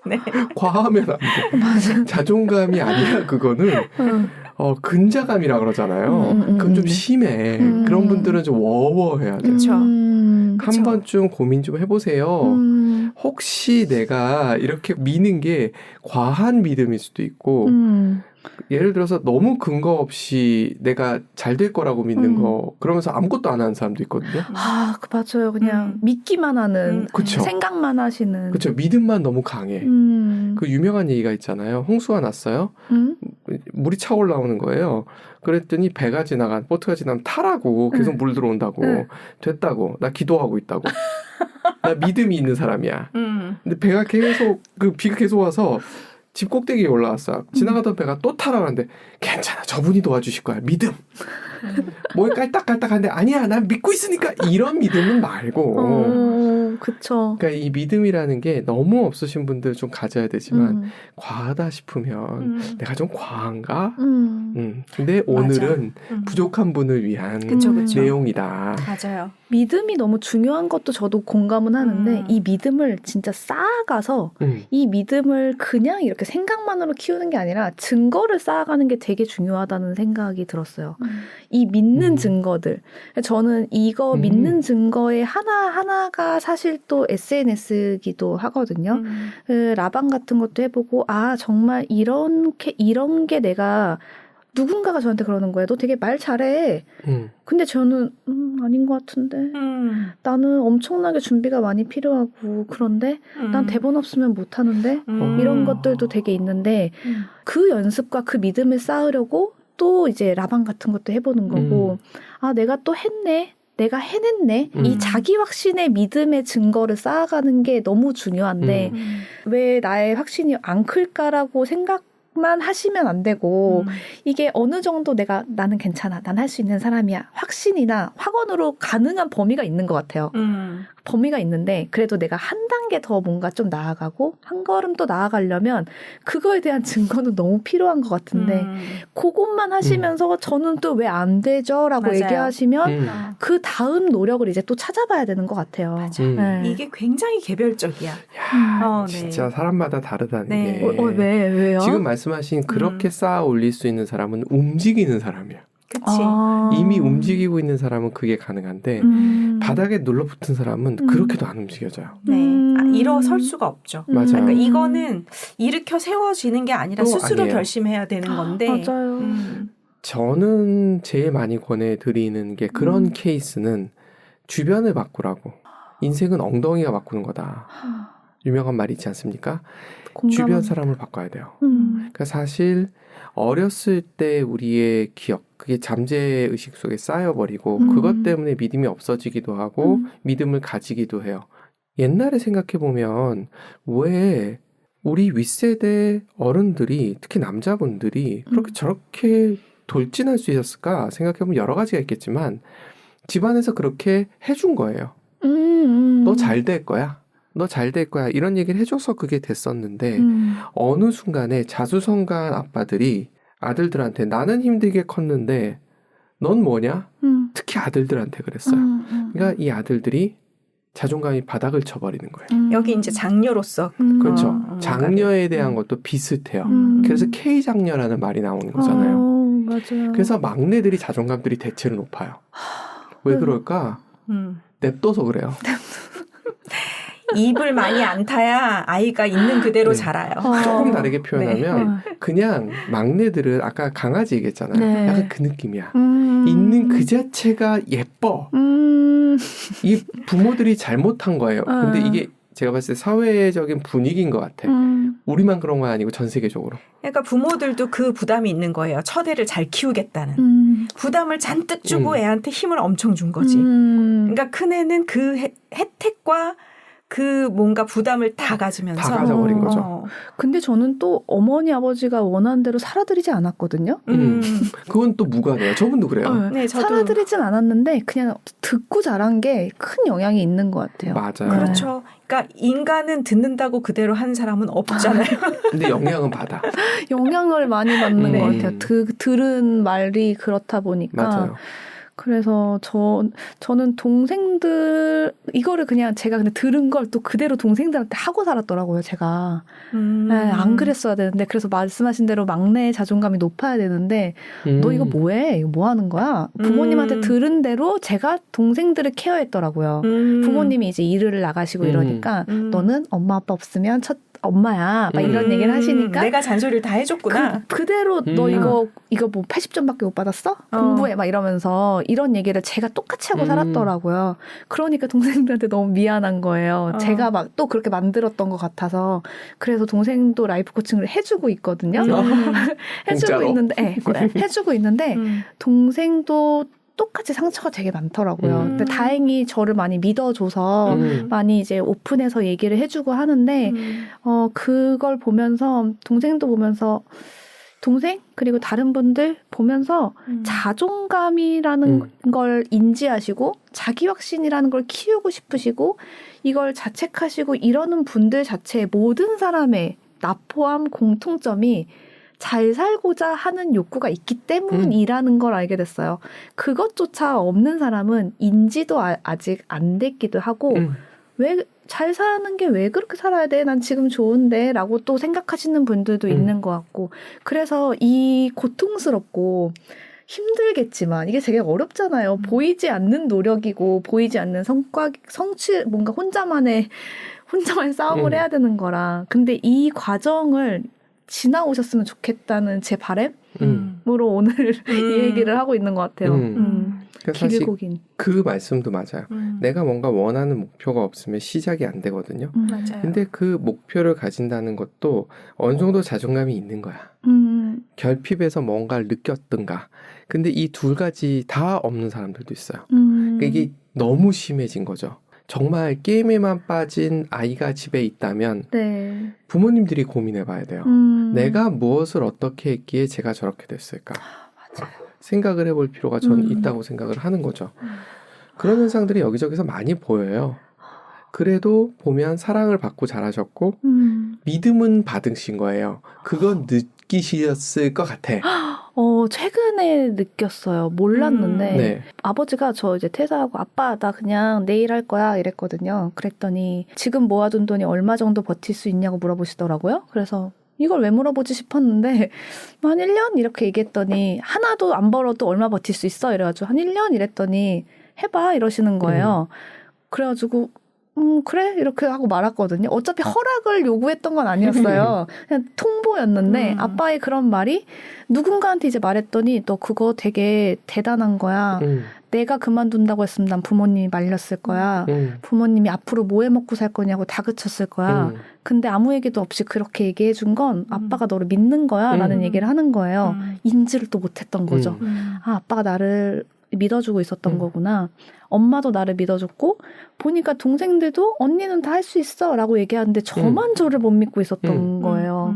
네. 과하면 안 돼. 맞아. 자존감이 아니야 그거는. 근자감이라 그러잖아요. 그건 좀 심해. 그런 분들은 좀 워워해야 돼요. 그렇죠. 한 번쯤 고민 좀 해보세요. 혹시 내가 이렇게 미는 게 과한 믿음일 수도 있고 예를 들어서 너무 근거 없이 내가 잘 될 거라고 믿는 거 그러면서 아무것도 안 하는 사람도 있거든요. 아, 맞아요. 그냥 믿기만 하는 그쵸. 생각만 하시는. 그렇죠. 믿음만 너무 강해. 그 유명한 얘기가 있잖아요. 홍수가 났어요. 물이 차 올라오는 거예요. 그랬더니 배가 지나간 보트가 지나면 타라고 계속 물 들어온다고 됐다고 나 기도하고 있다고 나 믿음이 있는 사람이야. 근데 배가 계속 비가 계속 와서 집 꼭대기에 올라왔어. 지나가던 배가 또 타라고 하는데 괜찮아. 저분이 도와주실 거야. 믿음. 뭘 깔딱깔딱한데 아니야. 난 믿고 있으니까 이런 믿음은 말고 그쵸. 그러니까 이 믿음이라는 게 너무 없으신 분들 좀 가져야 되지만 과하다 싶으면 내가 좀 과한가? 근데 오늘은 부족한 분을 위한 그쵸. 내용이다. 맞아요. 믿음이 너무 중요한 것도 저도 공감은 하는데 이 믿음을 진짜 쌓아가서 이 믿음을 그냥 이렇게 생각만으로 키우는 게 아니라 증거를 쌓아가는 게 되게 중요하다는 생각이 들었어요. 이 믿는 증거들. 저는 이거 믿는 증거의 하나하나가 사실 또 SNS기도 하거든요. 그 라방 같은 것도 해보고 정말 이런 게 내가 누군가가 저한테 그러는 거예요. 너 되게 말 잘해. 근데 저는 아닌 것 같은데. 나는 엄청나게 준비가 많이 필요하고 그런데 난 대본 없으면 못하는데 이런 것들도 되게 있는데 그 연습과 그 믿음을 쌓으려고 또 이제 라방 같은 것도 해보는 거고 내가 또 했네. 내가 해냈네. 이 자기 확신의 믿음의 증거를 쌓아가는 게 너무 중요한데 왜 나의 확신이 안 클까라고 생각만 하시면 안 되고 이게 어느 정도 나는 괜찮아. 난 할 수 있는 사람이야. 확신이나 확언으로 가능한 범위가 있는 것 같아요. 범위가 있는데 그래도 내가 한 단계 더 뭔가 좀 나아가고 한 걸음 또 나아가려면 그거에 대한 증거는 너무 필요한 것 같은데 그것만 하시면서 저는 또 왜 안 되죠? 라고 맞아요. 얘기하시면 그 다음 노력을 이제 또 찾아봐야 되는 것 같아요. 맞아요. 이게 굉장히 개별적이야. 진짜 사람마다 다르다는 네. 게 왜요? 지금 말씀하신 그렇게 쌓아 올릴 수 있는 사람은 움직이는 사람이야. 그치. 이미 움직이고 있는 사람은 그게 가능한데 바닥에 눌러붙은 사람은 그렇게도 안 움직여져요. 네. 일어설 수가 없죠. 맞아요. 그러니까 이거는 일으켜 세워지는 게 아니라 스스로 아니에요. 결심해야 되는 건데. 맞아요. 저는 제일 많이 권해드리는 게 그런 케이스는 주변을 바꾸라고. 인생은 엉덩이가 바꾸는 거다. 유명한 말이 있지 않습니까? 주변 사람을 바꿔야 돼요. 그러니까 사실 어렸을 때 우리의 기억, 그게 잠재의식 속에 쌓여버리고 그것 때문에 믿음이 없어지기도 하고 믿음을 가지기도 해요. 옛날에 생각해보면 왜 우리 윗세대 어른들이 특히 남자분들이 그렇게 저렇게 돌진할 수 있었을까 생각해보면 여러 가지가 있겠지만 집안에서 그렇게 해준 거예요. 너 잘 될 거야. 너 잘 될 거야. 이런 얘기를 해줘서 그게 됐었는데 어느 순간에 자수성가한 아빠들이 아들들한테 나는 힘들게 컸는데 넌 뭐냐? 특히 아들들한테 그랬어요. 그러니까 이 아들들이 자존감이 바닥을 쳐버리는 거예요. 여기 이제 장녀로서. 그렇죠. 장녀에 대한 것도 비슷해요. 그래서 K장녀라는 말이 나오는 거잖아요. 맞아요. 그래서 막내들이 자존감들이 대체로 높아요. 왜 그럴까? 냅둬서 그래요. 입을 많이 안 타야 아이가 있는 그대로 자라요. 조금 다르게 표현하면 그냥 막내들은 아까 강아지 얘기했잖아요. 네. 약간 그 느낌이야. 있는 그 자체가 예뻐. 이 부모들이 잘못한 거예요. 근데 이게 제가 봤을 때 사회적인 분위기인 것 같아. 우리만 그런 건 아니고 전 세계적으로. 그러니까 부모들도 그 부담이 있는 거예요. 첫애를 잘 키우겠다는. 부담을 잔뜩 주고 애한테 힘을 엄청 준 거지. 그러니까 큰애는 그 혜택과 그 뭔가 부담을 다 가지면서 다 가져버린 거죠. 근데 저는 또 어머니 아버지가 원하는 대로 살아드리지 않았거든요. 그건 또 무관해요. 저분도 그래요. 네, 저도. 살아드리진 않았는데 그냥 듣고 자란 게 큰 영향이 있는 것 같아요. 맞아요. 그렇죠. 그러니까 인간은 듣는다고 그대로 한 사람은 없잖아요. 근데 영향은 받아. 영향을 많이 받는 네. 것 같아요. 들은 말이 그렇다 보니까. 맞아요. 그래서 저는 동생들 이거를 그냥 제가 근데 들은 걸 또 그대로 동생들한테 하고 살았더라고요. 제가 네, 안 그랬어야 되는데 그래서 말씀하신 대로 막내의 자존감이 높아야 되는데 너 이거 뭐해? 이거 뭐 하는 거야? 부모님한테 들은 대로 제가 동생들을 케어했더라고요. 부모님이 이제 일을 나가시고 이러니까 너는 엄마 아빠 없으면 엄마야 막 이런 얘기를 하시니까 내가 잔소리를 다 해줬구나. 그대로 너 이거 뭐 80점밖에 못 받았어? 공부해 막 이러면서 이런 얘기를 제가 똑같이 하고 살았더라고요. 그러니까 동생들한테 너무 미안한 거예요. 제가 막 또 그렇게 만들었던 것 같아서 그래서 동생도 라이프 코칭을 해주고 있거든요. 해주고 있는데 해주고 있는데 동생도 똑같이 상처가 되게 많더라고요. 근데 다행히 저를 많이 믿어줘서 많이 이제 오픈해서 얘기를 해주고 하는데 그걸 보면서 동생도 보면서 동생 그리고 다른 분들 보면서 자존감이라는 걸 인지하시고 자기 확신이라는 걸 키우고 싶으시고 이걸 자책하시고 이러는 분들 자체의 모든 사람의 나 포함 공통점이 잘 살고자 하는 욕구가 있기 때문이라는 걸 알게 됐어요. 그것조차 없는 사람은 인지도 아직 안 됐기도 하고 왜 잘 사는 게 왜 그렇게 살아야 돼? 난 지금 좋은데 라고 또 생각하시는 분들도 있는 것 같고 그래서 이 고통스럽고 힘들겠지만 이게 되게 어렵잖아요. 보이지 않는 노력이고 보이지 않는 성취 뭔가 혼자만의 싸움을 해야 되는 거라. 근데 이 과정을 지나오셨으면 좋겠다는 제 바람으로 오늘 이 얘기를 하고 있는 것 같아요. 그러니까 길고 긴. 그 말씀도 맞아요. 내가 뭔가 원하는 목표가 없으면 시작이 안 되거든요. 맞아요. 근데 그 목표를 가진다는 것도 어느 정도 자존감이 있는 거야. 결핍에서 뭔가를 느꼈던가. 근데 이 두 가지 다 없는 사람들도 있어요. 그러니까 이게 너무 심해진 거죠. 정말 게임에만 빠진 아이가 집에 있다면 네. 부모님들이 고민해 봐야 돼요. 내가 무엇을 어떻게 했기에 제가 저렇게 됐을까? 맞아요. 생각을 해볼 필요가 저는 있다고 생각을 하는 거죠. 그런 현상들이 여기저기서 많이 보여요. 그래도 보면 사랑을 받고 자라셨고 믿음은 받으신 거예요. 그건 느끼셨을 것 같아. 최근에 느꼈어요. 몰랐는데 네. 아버지가 저 이제 퇴사하고 아빠 나 그냥 내일 할 거야 이랬거든요. 그랬더니 지금 모아둔 돈이 얼마 정도 버틸 수 있냐고 물어보시더라고요. 그래서 이걸 왜 물어보지 싶었는데 한 1년 이렇게 얘기했더니 하나도 안 벌어도 얼마 버틸 수 있어 이래가지고 한 1년 이랬더니 해봐 이러시는 거예요. 그래가지고 그래 이렇게 하고 말았거든요. 어차피 허락을 요구했던 건 아니었어요. 그냥 통보였는데 아빠의 그런 말이 누군가한테 이제 말했더니 너 그거 되게 대단한 거야. 내가 그만둔다고 했으면 난 부모님이 말렸을 거야. 부모님이 앞으로 뭐 해 먹고 살 거냐고 다그쳤을 거야. 근데 아무 얘기도 없이 그렇게 얘기해 준 건 아빠가 너를 믿는 거야 라는 얘기를 하는 거예요. 인지를 또 못했던 거죠. 아빠가 나를 믿어주고 있었던 거구나. 엄마도 나를 믿어줬고 보니까 동생들도 언니는 다 할 수 있어 라고 얘기하는데 저만 저를 못 믿고 있었던 거예요.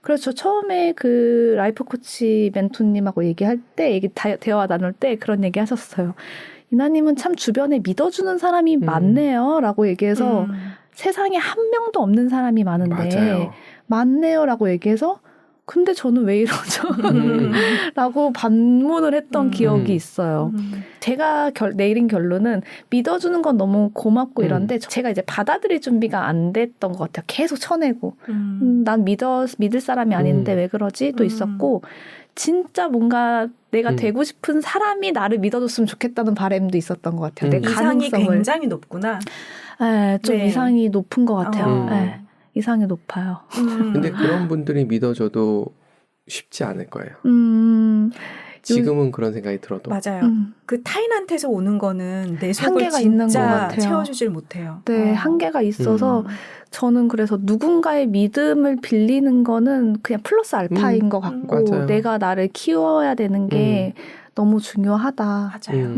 그래서 저 처음에 그 라이프 코치 멘토님하고 얘기할 때 대화 나눌 때 그런 얘기 하셨어요. 이나님은 참 주변에 믿어주는 사람이 많네요 라고 얘기해서 세상에 한 명도 없는 사람이 많은데 맞아요. 많네요 라고 얘기해서 근데 저는 왜 이러죠? 라고 반문을 했던 기억이 있어요. 제가 내린 결론은 믿어주는 건 너무 고맙고 이런데 제가 이제 받아들일 준비가 안 됐던 것 같아요. 계속 쳐내고. 난 믿을 사람이 아닌데 왜 그러지? 또 있었고 진짜 뭔가 내가 되고 싶은 사람이 나를 믿어줬으면 좋겠다는 바람도 있었던 것 같아요. 내 이상이 가능성을. 굉장히 높구나. 네, 좀 네. 이상이 높은 것 같아요. 네, 이상이 높아요. 근데 그런 분들이 믿어줘도 쉽지 않을 거예요. 지금은 그런 생각이 들어도. 맞아요. 그 타인한테서 오는 거는 내 속을 한계가 있는 것 진짜 같아요. 채워주질 못해요. 네, 한계가 있어서 저는 그래서 누군가의 믿음을 빌리는 거는 그냥 플러스 알파인 것 같고 맞아요. 내가 나를 키워야 되는 게 너무 중요하다. 맞아요.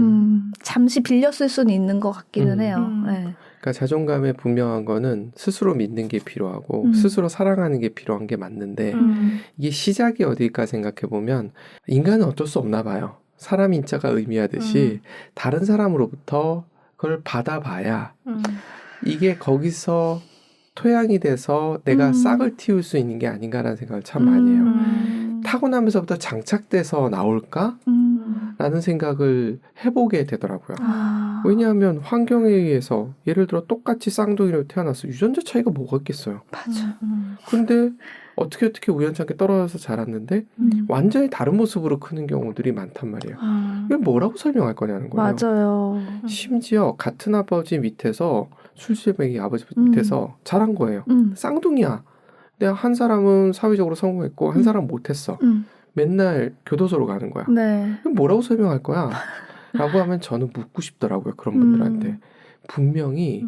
잠시 빌렸을 수는 있는 것 같기는 해요. 네. 그러니까 자존감에 분명한 거는 스스로 믿는 게 필요하고 스스로 사랑하는 게 필요한 게 맞는데 이게 시작이 어딜까 생각해 보면 인간은 어쩔 수 없나 봐요. 사람 인자가 의미하듯이 다른 사람으로부터 그걸 받아봐야 이게 거기서 토양이 돼서 내가 싹을 틔울 수 있는 게 아닌가라는 생각을 참 많이 해요. 타고나면서부터 장착돼서 나올까? 라는 생각을 해보게 되더라고요. 왜냐하면 환경에 의해서 예를 들어 똑같이 쌍둥이로 태어나서 유전자 차이가 뭐가 있겠어요. 맞아. 근데 어떻게 우연찮게 떨어져서 자랐는데 완전히 다른 모습으로 크는 경우들이 많단 말이에요. 이걸 뭐라고 설명할 거냐는 거예요. 맞아요. 심지어 같은 아버지 밑에서 술집쟁이 아버지 밑에서 자란 거예요. 쌍둥이야. 근데 한 사람은 사회적으로 성공했고 한 사람은 못했어. 맨날 교도소로 가는 거야. 네. 이건 뭐라고 설명할 거야? 라고 하면 저는 묻고 싶더라고요. 그런 분들한테. 분명히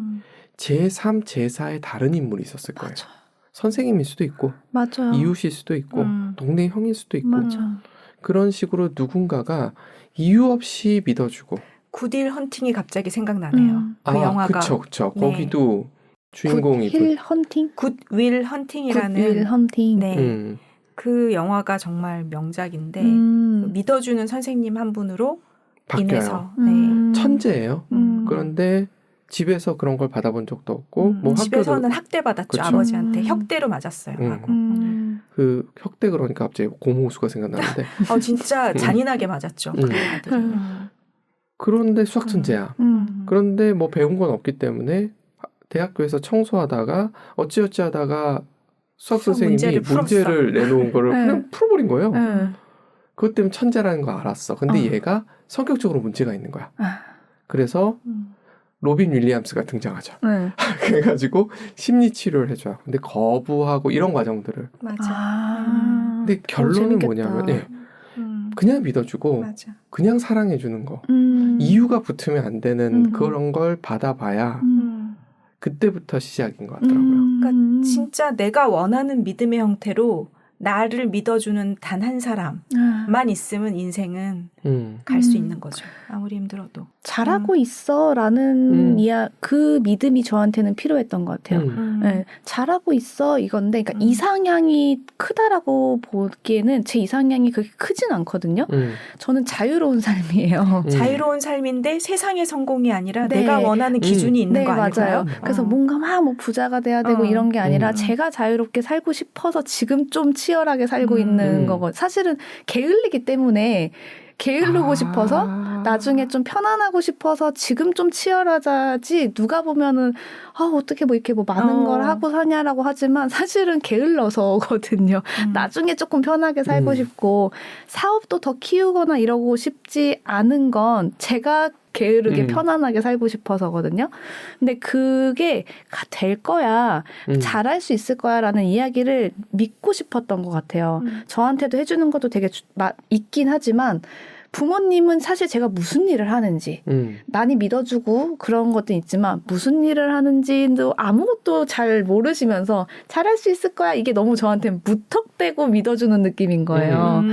제3, 제4의 다른 인물이 있었을 거예요. 맞아. 선생님일 수도 있고 맞아요. 이웃일 수도 있고 동네 형일 수도 있고 맞아. 그런 식으로 누군가가 이유 없이 믿어주고 굿윌 헌팅이 갑자기 생각나네요. 그 영화가. 그쵸. 네. 거기도 주인공이 굿힐 헌팅? 굿윌 헌팅이라는 굿윌 헌팅. 네. 그 영화가 정말 명작인데 믿어주는 선생님 한 분으로 바뀌어요. 인해서 천재예요. 그런데 집에서 그런 걸 받아본 적도 없고 뭐 집에서는 학교도 학대받았죠. 그쵸. 아버지한테 혁대로 맞았어요. 하고. 그 혁대 그러니까 갑자기 고모수가 생각나는데 진짜 잔인하게 맞았죠. 그 아들은. 그런데 수학 천재야. 그런데 뭐 배운 건 없기 때문에 대학교에서 청소하다가 어찌어찌 하다가 수학 선생님이 문제를 내놓은 거를 그냥 풀어버린 거예요. 그것 때문에 천재라는 거 알았어. 근데 얘가 성격적으로 문제가 있는 거야. 그래서 로빈 윌리엄스가 등장하죠. 그래가지고 심리치료를 해줘요. 근데 거부하고 이런 과정들을. 맞아. 근데 결론은 뭐냐면 그냥 믿어주고 맞아. 그냥 사랑해주는 거. 이유가 붙으면 안 되는 그런 걸 받아봐야 그때부터 시작인 것 같더라고요. 그러니까 진짜 내가 원하는 믿음의 형태로 나를 믿어주는 단 한 사람만 있으면 인생은 갈 수 있는 거죠. 아무리 힘들어도. 잘하고 있어라는 그 믿음이 저한테는 필요했던 것 같아요. 네, 잘하고 있어 이건데 그러니까 이상향이 크다라고 보기에는 제 이상향이 그렇게 크진 않거든요. 저는 자유로운 삶이에요. 자유로운 삶인데 세상의 성공이 아니라 내가 원하는 기준이 있는 거 아닐까요? 맞아요. 그래서 뭔가 막 뭐 부자가 돼야 되고 이런 게 아니라 제가 자유롭게 살고 싶어서 지금 좀 치열하게 살고 있는 거고 사실은 게을리기 때문에 게으르고 싶어서 나중에 좀 편안하고 싶어서 지금 좀 치열하자지 누가 보면은 어떻게 뭐 이렇게 뭐 많은 걸 하고 사냐라고 하지만 사실은 게을러서거든요. 나중에 조금 편하게 살고 싶고 사업도 더 키우거나 이러고 싶지 않은 건 제가 게으르게 편안하게 살고 싶어서거든요. 근데 그게 될 거야, 잘할 수 있을 거야라는 이야기를 믿고 싶었던 것 같아요. 저한테도 해주는 것도 되게 있긴 하지만 부모님은 사실 제가 무슨 일을 하는지 많이 믿어주고 그런 것도 있지만 무슨 일을 하는지도 아무것도 잘 모르시면서 잘할 수 있을 거야 이게 너무 저한테 무턱대고 믿어주는 느낌인 거예요.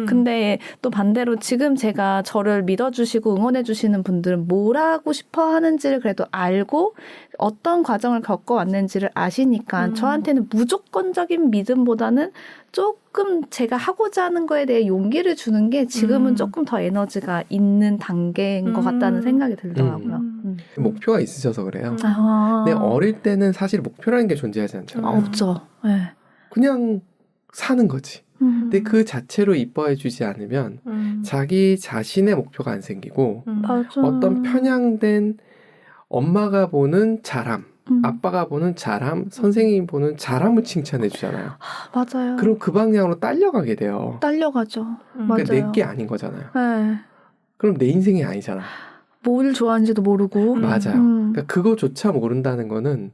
근데 또 반대로 지금 제가 저를 믿어주시고 응원해주시는 분들은 뭘 하고 싶어 하는지를 그래도 알고 어떤 과정을 겪어왔는지를 아시니까 저한테는 무조건적인 믿음보다는 조금 제가 하고자 하는 거에 대해 용기를 주는 게 지금은 조금 더 에너지가 있는 단계인 것 같다는 생각이 들더라고요. 목표가 있으셔서 그래요. 근데 어릴 때는 사실 목표라는 게 존재하지 않잖아요. 없죠. 네. 그냥 사는 거지. 근데 그 자체로 이뻐해 주지 않으면 자기 자신의 목표가 안 생기고 맞아. 어떤 편향된 엄마가 보는 잘함, 아빠가 보는 잘함, 선생님이 보는 잘함을 칭찬해 주잖아요. 맞아요. 그럼 그 방향으로 딸려가게 돼요. 딸려가죠. 그러니까 맞아요. 내 게 아닌 거잖아요. 네. 그럼 내 인생이 아니잖아. 뭘 좋아하는지도 모르고. 맞아요. 그러니까 그거조차 모른다는 거는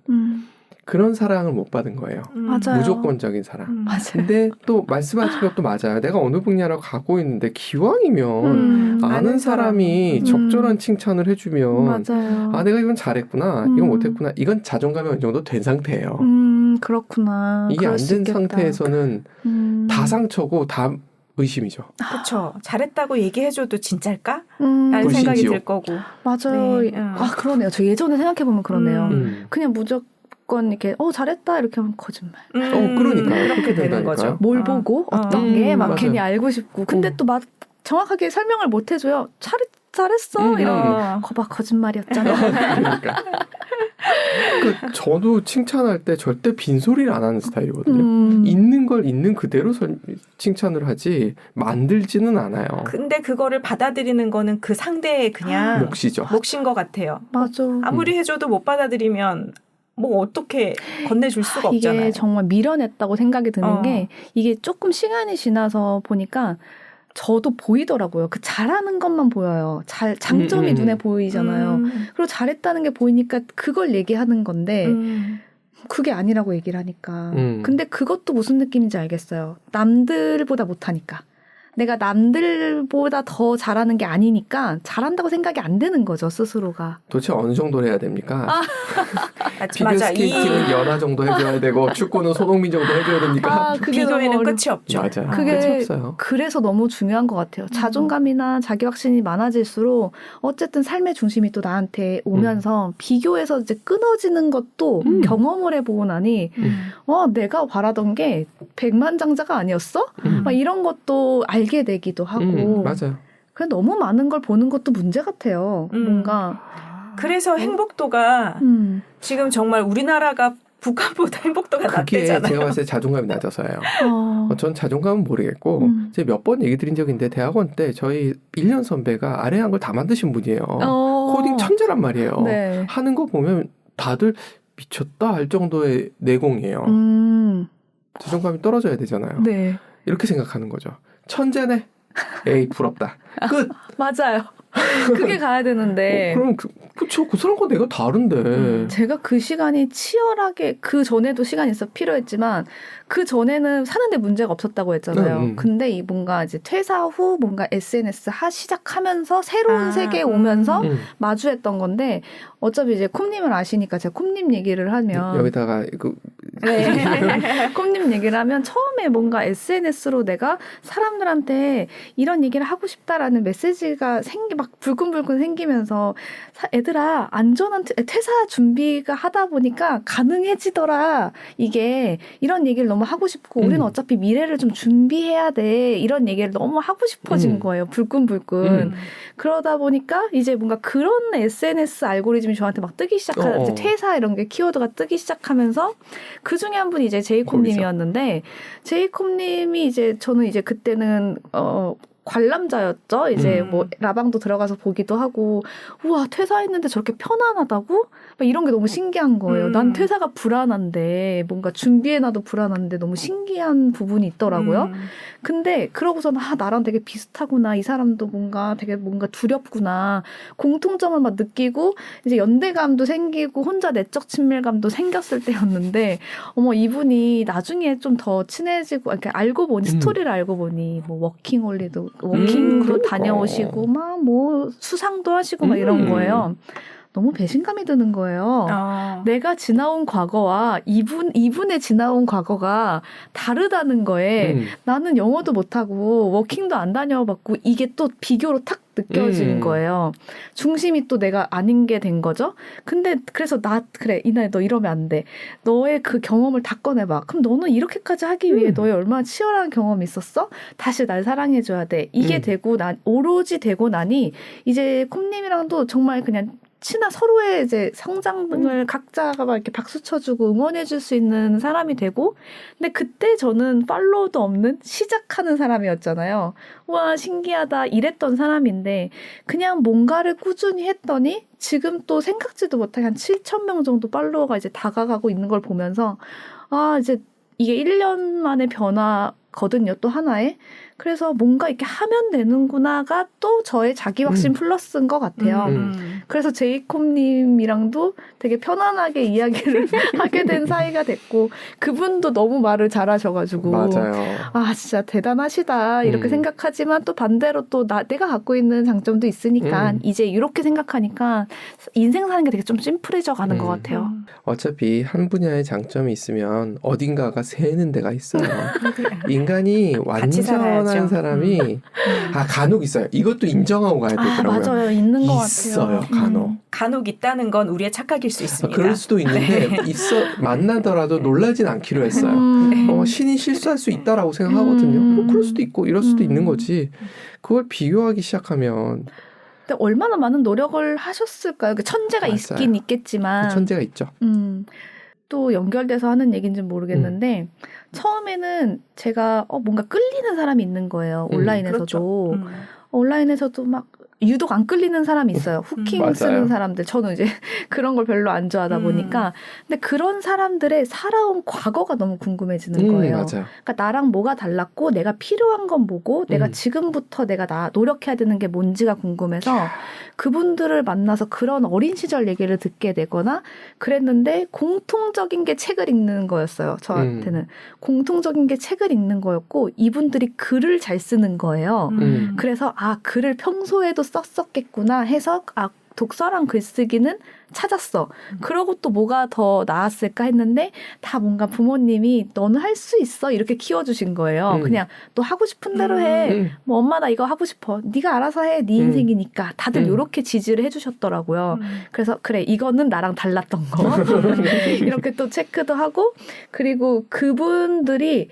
그런 사랑을 못 받은 거예요. 맞아요. 무조건적인 사랑. 맞아요. 근데 또 말씀하신 것도 맞아요. 내가 어느 분야로 가고 있는데 기왕이면 아는 사람이 적절한 칭찬을 해주면 맞아요. 내가 이건 잘했구나. 이건 못했구나. 이건 자존감이 어느 정도 된 상태예요. 그렇구나. 이게 안 된 상태에서는 다 상처고 다 의심이죠. 그렇죠. 잘했다고 얘기해줘도 진짜일까? 라는 생각이 불신지옥. 들 거고. 맞아요. 네. 그러네요. 저 예전에 생각해보면 그러네요. 그냥 무조건 이렇게 잘했다 이렇게 하면 거짓말. 그러니까 그렇게 되는 거죠. 뭘 보고 어떤 게 막 맞아요. 괜히 알고 싶고. 근데 또 정확하게 설명을 못 해줘요. 잘했어. 이런 거 봐 거짓말이었잖아. 그러니까. 저도 칭찬할 때 절대 빈소리를 안 하는 스타일이거든요. 있는 걸 있는 그대로 칭찬을 하지 만들지는 않아요. 근데 그거를 받아들이는 거는 그 상대의 그냥 몫인 것 같아요. 맞아. 아무리 해줘도 못 받아들이면 뭐 어떻게 건네줄 수가 없잖아요. 이게 정말 미련했다고 생각이 드는 게 이게 조금 시간이 지나서 보니까 저도 보이더라고요. 그 잘하는 것만 보여요. 장점이 눈에 보이잖아요. 그리고 잘했다는 게 보이니까 그걸 얘기하는 건데 그게 아니라고 얘기를 하니까. 근데 그것도 무슨 느낌인지 알겠어요. 남들보다 못하니까. 내가 남들보다 더 잘하는 게 아니니까 잘한다고 생각이 안 되는 거죠, 스스로가. 도대체 어느 정도를 해야 됩니까? 맞아. 피겨스케이팅은 연하 정도 해줘야 되고 축구는 손흥민 정도 해줘야 됩니까? 비교에는 끝이 없죠. 맞아요. 그게 끝이 없어요. 그래서 너무 중요한 것 같아요. 자존감이나 자기 확신이 많아질수록 어쨌든 삶의 중심이 또 나한테 오면서 비교해서 이제 끊어지는 것도 경험을 해보고 나니 내가 바라던 게 백만장자가 아니었어? 막 이런 것도 알게 되기도 하고. 맞아요. 그래 너무 많은 걸 보는 것도 문제 같아요. 뭔가. 그래서 행복도가 지금 정말 우리나라가 북한보다 행복도가 그게 낮대잖아요. 제가 봤을 때 자존감이 낮아서예요. 전 자존감은 모르겠고 제가 몇 번 얘기 드린 적이 있는데 대학원 때 저희 1년 선배가 아래 한 걸 다 만드신 분이에요. 코딩 천재란 말이에요. 네. 하는 거 보면 다들 미쳤다 할 정도의 내공이에요. 자존감이 떨어져야 되잖아요. 네. 이렇게 생각하는 거죠. 천재네. 에이 부럽다. 끝. 맞아요. 그게 가야 되는데. 그럼 그쵸. 그 사람과 내가 다른데. 제가 그 시간이 치열하게 그 전에도 시간이 있어 필요했지만 그 전에는 사는데 문제가 없었다고 했잖아요. 근데 이 뭔가 이제 퇴사 후 뭔가 SNS 시작하면서 새로운 세계에 오면서 마주했던 건데 어차피 이제 콤님을 아시니까 제가 콤님 얘기를 하면 여기다가 네. 콤님 얘기를 하면 처음에 뭔가 SNS로 내가 사람들한테 이런 얘기를 하고 싶다라는 메시지가 막 불끈불끈 생기면서 애들아 안전한 퇴사 준비가 하다 보니까 가능해지더라. 이게 이런 얘기를 너무 하고 싶고 우리는 어차피 미래를 좀 준비해야 돼. 이런 얘기를 너무 하고 싶어진 거예요. 불끈불끈. 그러다 보니까 이제 뭔가 그런 SNS 알고리즘이 저한테 막 뜨기 시작하는 퇴사 이런 게 키워드가 뜨기 시작하면서 그 중에 한 분이 이제 제이콥님이었는데 제이콥님이 이제 저는 이제 그때는 관람자였죠. 이제 뭐 라방도 들어가서 보기도 하고 우와 퇴사했는데 저렇게 편안하다고? 막 이런 게 너무 신기한 거예요. 난 퇴사가 불안한데 뭔가 준비해놔도 불안한데 너무 신기한 부분이 있더라고요. 근데 그러고서는 나랑 되게 비슷하구나. 이 사람도 뭔가 되게 뭔가 두렵구나. 공통점을 막 느끼고 이제 연대감도 생기고 혼자 내적 친밀감도 생겼을 때였는데 이분이 나중에 좀 더 친해지고 이렇게 알고 보니 스토리를 알고 보니 뭐 워킹으로 다녀오시고 막 뭐 수상도 하시고 막 이런 거예요. 너무 배신감이 드는 거예요. 내가 지나온 과거와 이분의 지나온 과거가 다르다는 거에 나는 영어도 못하고 워킹도 안 다녀봤고 이게 또 비교로 탁 느껴지는 거예요. 중심이 또 내가 아닌 게 된 거죠. 근데 그래서 그래 이날 너 이러면 안 돼. 너의 그 경험을 다 꺼내봐. 그럼 너는 이렇게까지 하기 위해 너의 얼마나 치열한 경험이 있었어? 다시 날 사랑해줘야 돼. 이게 되고 오로지 되고 나니 이제 콤님이랑도 정말 그냥 서로의 이제 성장을 각자가 막 이렇게 박수 쳐주고 응원해줄 수 있는 사람이 되고, 근데 그때 저는 팔로우도 없는 시작하는 사람이었잖아요. 와, 신기하다 이랬던 사람인데, 그냥 뭔가를 꾸준히 했더니, 지금 또 생각지도 못하게 한 7,000명 정도 팔로워가 이제 다가가고 있는 걸 보면서, 이제 이게 1년 만의 변화거든요, 또 하나의. 그래서 뭔가 이렇게 하면 되는구나가 또 저의 자기 확신 플러스인 것 같아요. 그래서 제이콥님이랑도 되게 편안하게 이야기를 하게 된 사이가 됐고 그분도 너무 말을 잘하셔가지고 맞아요. 진짜 대단하시다 이렇게 생각하지만 또 반대로 또 내가 갖고 있는 장점도 있으니까 이제 이렇게 생각하니까 인생 사는 게 되게 좀 심플해져 가는 것 같아요. 어차피 한 분야의 장점이 있으면 어딘가가 새는 데가 있어요. 인간이 완전한 사람이 간혹 있어요. 이것도 인정하고 가야 되더라고요. 맞아요. 있는 것 있어요. 같아요. 간혹 있다는 건 우리의 착각일 수 있습니다. 그럴 수도 있는데 만나더라도 놀라진 않기로 했어요. 신이 실수할 수 있다라고 생각하거든요. 뭐 그럴 수도 있고 이럴 수도 있는 거지. 그걸 비교하기 시작하면 근데 얼마나 많은 노력을 하셨을까요? 천재가 맞아요. 있긴 있겠지만 천재가 있죠. 또 연결돼서 하는 얘기인지는 모르겠는데 처음에는 제가 뭔가 끌리는 사람이 있는 거예요. 온라인에서도. 그렇죠. 온라인에서도 막 유독 안 끌리는 사람이 있어요. 후킹 맞아요. 쓰는 사람들. 저는 이제 그런 걸 별로 안 좋아하다 보니까. 근데 그런 사람들의 살아온 과거가 너무 궁금해지는 거예요. 맞아요. 그러니까 나랑 뭐가 달랐고 내가 필요한 건 뭐고 내가 지금부터 내가 노력해야 되는 게 뭔지가 궁금해서 그분들을 만나서 그런 어린 시절 얘기를 듣게 되거나 그랬는데 공통적인 게 책을 읽는 거였어요. 저한테는. 공통적인 게 책을 읽는 거였고 이분들이 글을 잘 쓰는 거예요. 그래서 글을 평소에도 썼었겠구나 해서 독서랑 글쓰기는 찾았어. 그러고 또 뭐가 더 나았을까 했는데 다 뭔가 부모님이 너는 할 수 있어 이렇게 키워주신 거예요. 그냥 너 하고 싶은 대로 해. 뭐 엄마 나 이거 하고 싶어. 네가 알아서 해. 네 인생이니까. 다들 이렇게 지지를 해주셨더라고요. 그래서 그래 이거는 나랑 달랐던 거. 이렇게 또 체크도 하고 그리고 그분들이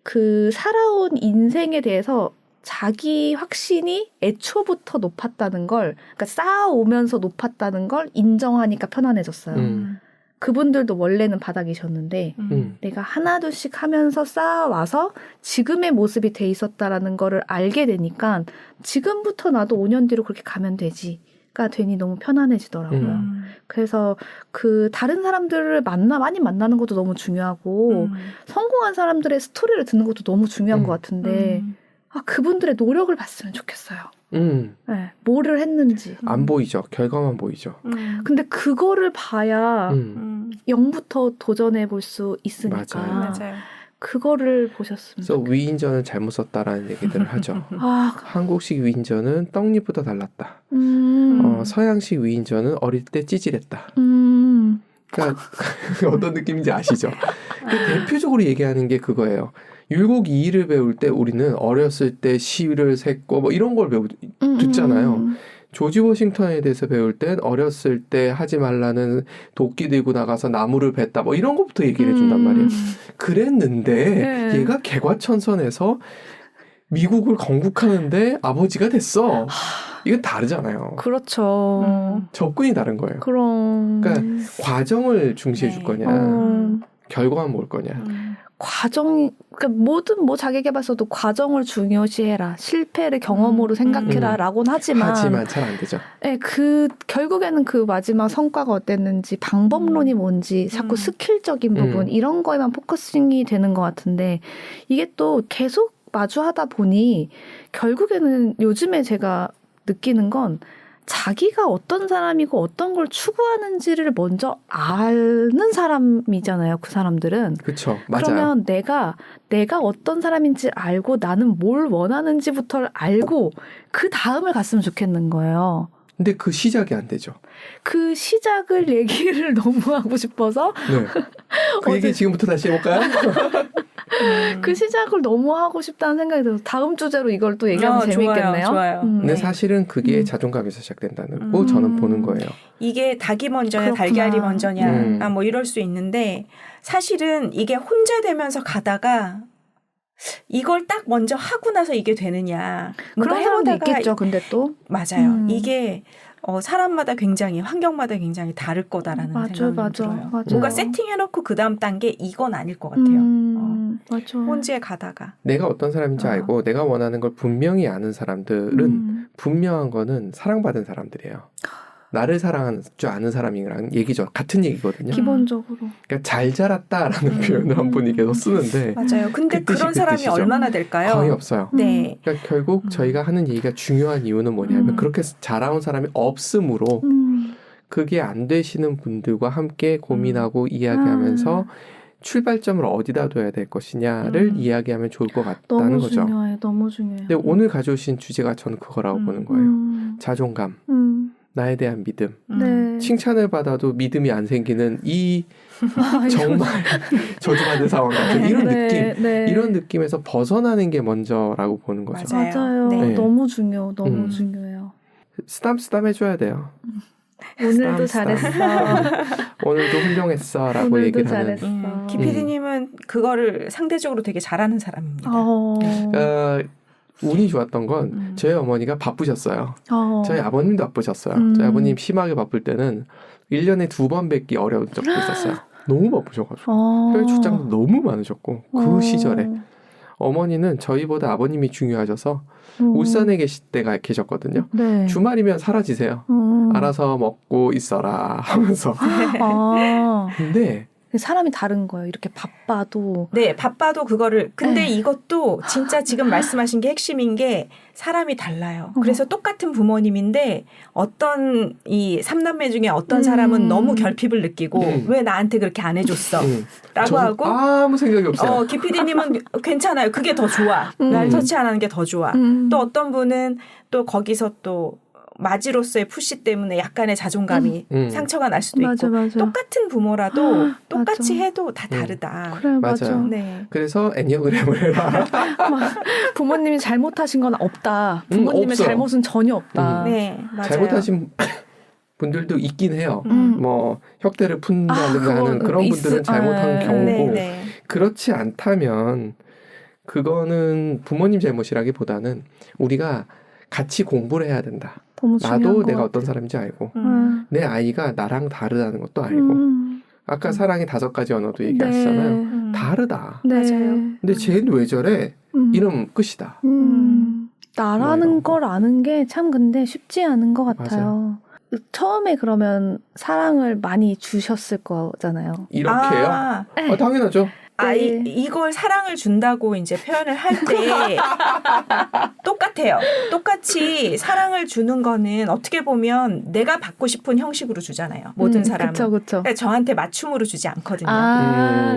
그 살아온 인생에 대해서 자기 확신이 애초부터 높았다는 걸, 그러니까 쌓아오면서 높았다는 걸 인정하니까 편안해졌어요. 그분들도 원래는 바닥이셨는데 내가 하나둘씩 하면서 쌓아와서 지금의 모습이 돼 있었다라는 거를 알게 되니까 지금부터 나도 5년 뒤로 그렇게 가면 되지가 되니 너무 편안해지더라고요. 그래서 그 다른 사람들을 많이 만나는 것도 너무 중요하고 성공한 사람들의 스토리를 듣는 것도 너무 중요한 것 같은데 그분들의 노력을 봤으면 좋겠어요. 네, 뭐를 했는지. 안 보이죠. 결과만 보이죠. 근데 그거를 봐야 0부터 도전해 볼 수 있으니까. 맞아요. 그거를 보셨으면 그래서 좋겠어요. 위인전은 잘못 썼다라는 얘기들을 하죠. 한국식 위인전은 떡잎보다 달랐다. 서양식 위인전은 어릴 때 찌질했다. 그러니까 어떤 느낌인지 아시죠? 대표적으로 얘기하는 게 그거예요. 율곡 이의를 배울 때 우리는 어렸을 때 시를 샜고 뭐 이런 걸 듣잖아요. 조지 워싱턴에 대해서 배울 땐 어렸을 때 하지 말라는 도끼 들고 나가서 나무를 뱄다 뭐 이런 것부터 얘기를 해준단 말이에요. 그랬는데 얘가 개과천선해서 미국을 건국하는데 아버지가 됐어. 이건 다르잖아요. 그렇죠. 접근이 다른 거예요. 그러니까 과정을 중시해 줄 거냐 결과만 볼 거냐. 과정이, 그러니까 뭐든 뭐 자기계발서도 과정을 중요시해라. 실패를 경험으로 생각해라. 라고는 하지만 잘 안 되죠. 네, 결국에는 그 마지막 성과가 어땠는지, 방법론이 뭔지, 자꾸 스킬적인 부분, 이런 거에만 포커싱이 되는 것 같은데, 이게 또 계속 마주하다 보니, 결국에는 요즘에 제가 느끼는 건, 자기가 어떤 사람이고 어떤 걸 추구하는지를 먼저 아는 사람이잖아요. 그 사람들은. 그렇죠. 맞아요. 그러면 내가 어떤 사람인지 알고 나는 뭘 원하는지부터 알고 그 다음을 갔으면 좋겠는 거예요. 근데 그 시작이 안 되죠. 그 시작을 얘기를 너무 하고 싶어서. 네. 그 얘기 지금부터 다시 해볼까요? 그 시작을 너무 하고 싶다는 생각이 들어서 다음 주제로 이걸 또 얘기하면 재밌겠네요. 좋아요. 근데 사실은 그게 자존감에서 시작된다는 거 저는 보는 거예요. 이게 닭이 먼저냐 달걀이 먼저냐 뭐 이럴 수 있는데 사실은 이게 혼자 되면서 가다가 이걸 딱 먼저 하고 나서 이게 되느냐. 그런 사람도 있겠죠. 근데 또. 맞아요. 이게 사람마다 굉장히 환경마다 굉장히 다를 거다라는 생각이 들어요. 뭔가 세팅해놓고 그 다음 단계 이건 아닐 것 같아요. 맞아. 혼자 가다가. 내가 어떤 사람인지 알고 내가 원하는 걸 분명히 아는 사람들은 분명한 거는 사랑받은 사람들이에요. 나를 사랑하는 줄 아는 사람이랑 얘기죠. 같은 얘기거든요. 기본적으로. 그러니까 잘 자랐다라는 표현을 한 분이 계속 쓰는데 맞아요. 근데 그런 사람이 뜻이죠. 얼마나 될까요? 거의 없어요. 네. 그러니까 결국 저희가 하는 얘기가 중요한 이유는 뭐냐면 그렇게 자라온 사람이 없으므로 그게 안 되시는 분들과 함께 고민하고 이야기하면서 출발점을 어디다 둬야 될 것이냐를 이야기하면 좋을 것 같다는 거죠. 너무 중요해요. 근데 오늘 가져오신 주제가 저는 그거라고 보는 거예요. 자존감, 나에 대한 믿음. 네. 칭찬을 받아도 믿음이 안 생기는 이 정말 저주받은 상황 같은 이런 느낌. 이런 느낌에서 벗어나는 게 먼저라고 보는 거죠. 맞아요. 네. 너무 중요해요. 쓰담쓰담 해줘야 돼요. 오늘도 잘했어. 오늘도 훌륭했어 라고 얘기를 하는. 기피디님은 그거를 상대적으로 되게 잘하는 사람입니다. 운이 좋았던 건 저희 어머니가 바쁘셨어요. 저희 아버님도 바쁘셨어요. 저희 아버님 심하게 바쁠 때는 1년에 2번 뵙기 어려운 적도 있었어요. 너무 바쁘셔가지고 해외 출장도 너무 많으셨고 그 시절에 어머니는 저희보다 아버님이 중요하셔서 울산에 계실 때가 계셨거든요. 네. 주말이면 사라지세요. 알아서 먹고 있어라 하면서. 근데 사람이 다른 거예요. 이렇게 바빠도. 네, 바빠도 그거를. 근데 네. 이것도 진짜 지금 말씀하신 게 핵심인 게 사람이 달라요. 그래서 똑같은 부모님인데 어떤 이 3남매 중에 어떤 사람은 너무 결핍을 느끼고 왜 나한테 그렇게 안 해줬어? 라고 하고 아무 생각이 없어요. 기피디님은 괜찮아요. 그게 더 좋아. 날 터치 안 하는 게 더 좋아. 또 어떤 분은 또 거기서 또 맞이로서의 푸시 때문에 약간의 자존감이 상처가 날 수도 맞아, 있고 맞아. 똑같은 부모라도 똑같이 맞아. 해도 다 다르다. 그래, 맞아. 맞아요. 네. 그래서 애니어그램을 해라. 부모님이 잘못하신 건 없다. 부모님의 없어요. 잘못은 전혀 없다. 네, 맞아요. 잘못하신 분들도 있긴 해요. 뭐 혁대를 푼다든가 그건 하는 그런 분들은 잘못한 경우고 네. 그렇지 않다면 그거는 부모님 잘못이라기보다는 우리가 같이 공부를 해야 된다. 너무 중요한 나도 것 내가 같아. 어떤 사람인지 알고 음. 내 아이가 나랑 다르다는 것도 알고 아까 사랑의 5가지 언어도 얘기하셨잖아요. 네. 다르다. 네. 맞아요. 근데 쟤는 왜 저래? 이러면 끝이다. 나라는 뭐 걸 아는 게 참 근데 쉽지 않은 것 같아요. 처음에 그러면 사랑을 많이 주셨을 거잖아요. 이렇게요? 아, 당연하죠. 네. 이걸 사랑을 준다고 이제 표현을 할 때 똑같아요. 똑같이 사랑을 주는 거는 어떻게 보면 내가 받고 싶은 형식으로 주잖아요. 모든 사람은. 그쵸, 그쵸. 그러니까 저한테 맞춤으로 주지 않거든요.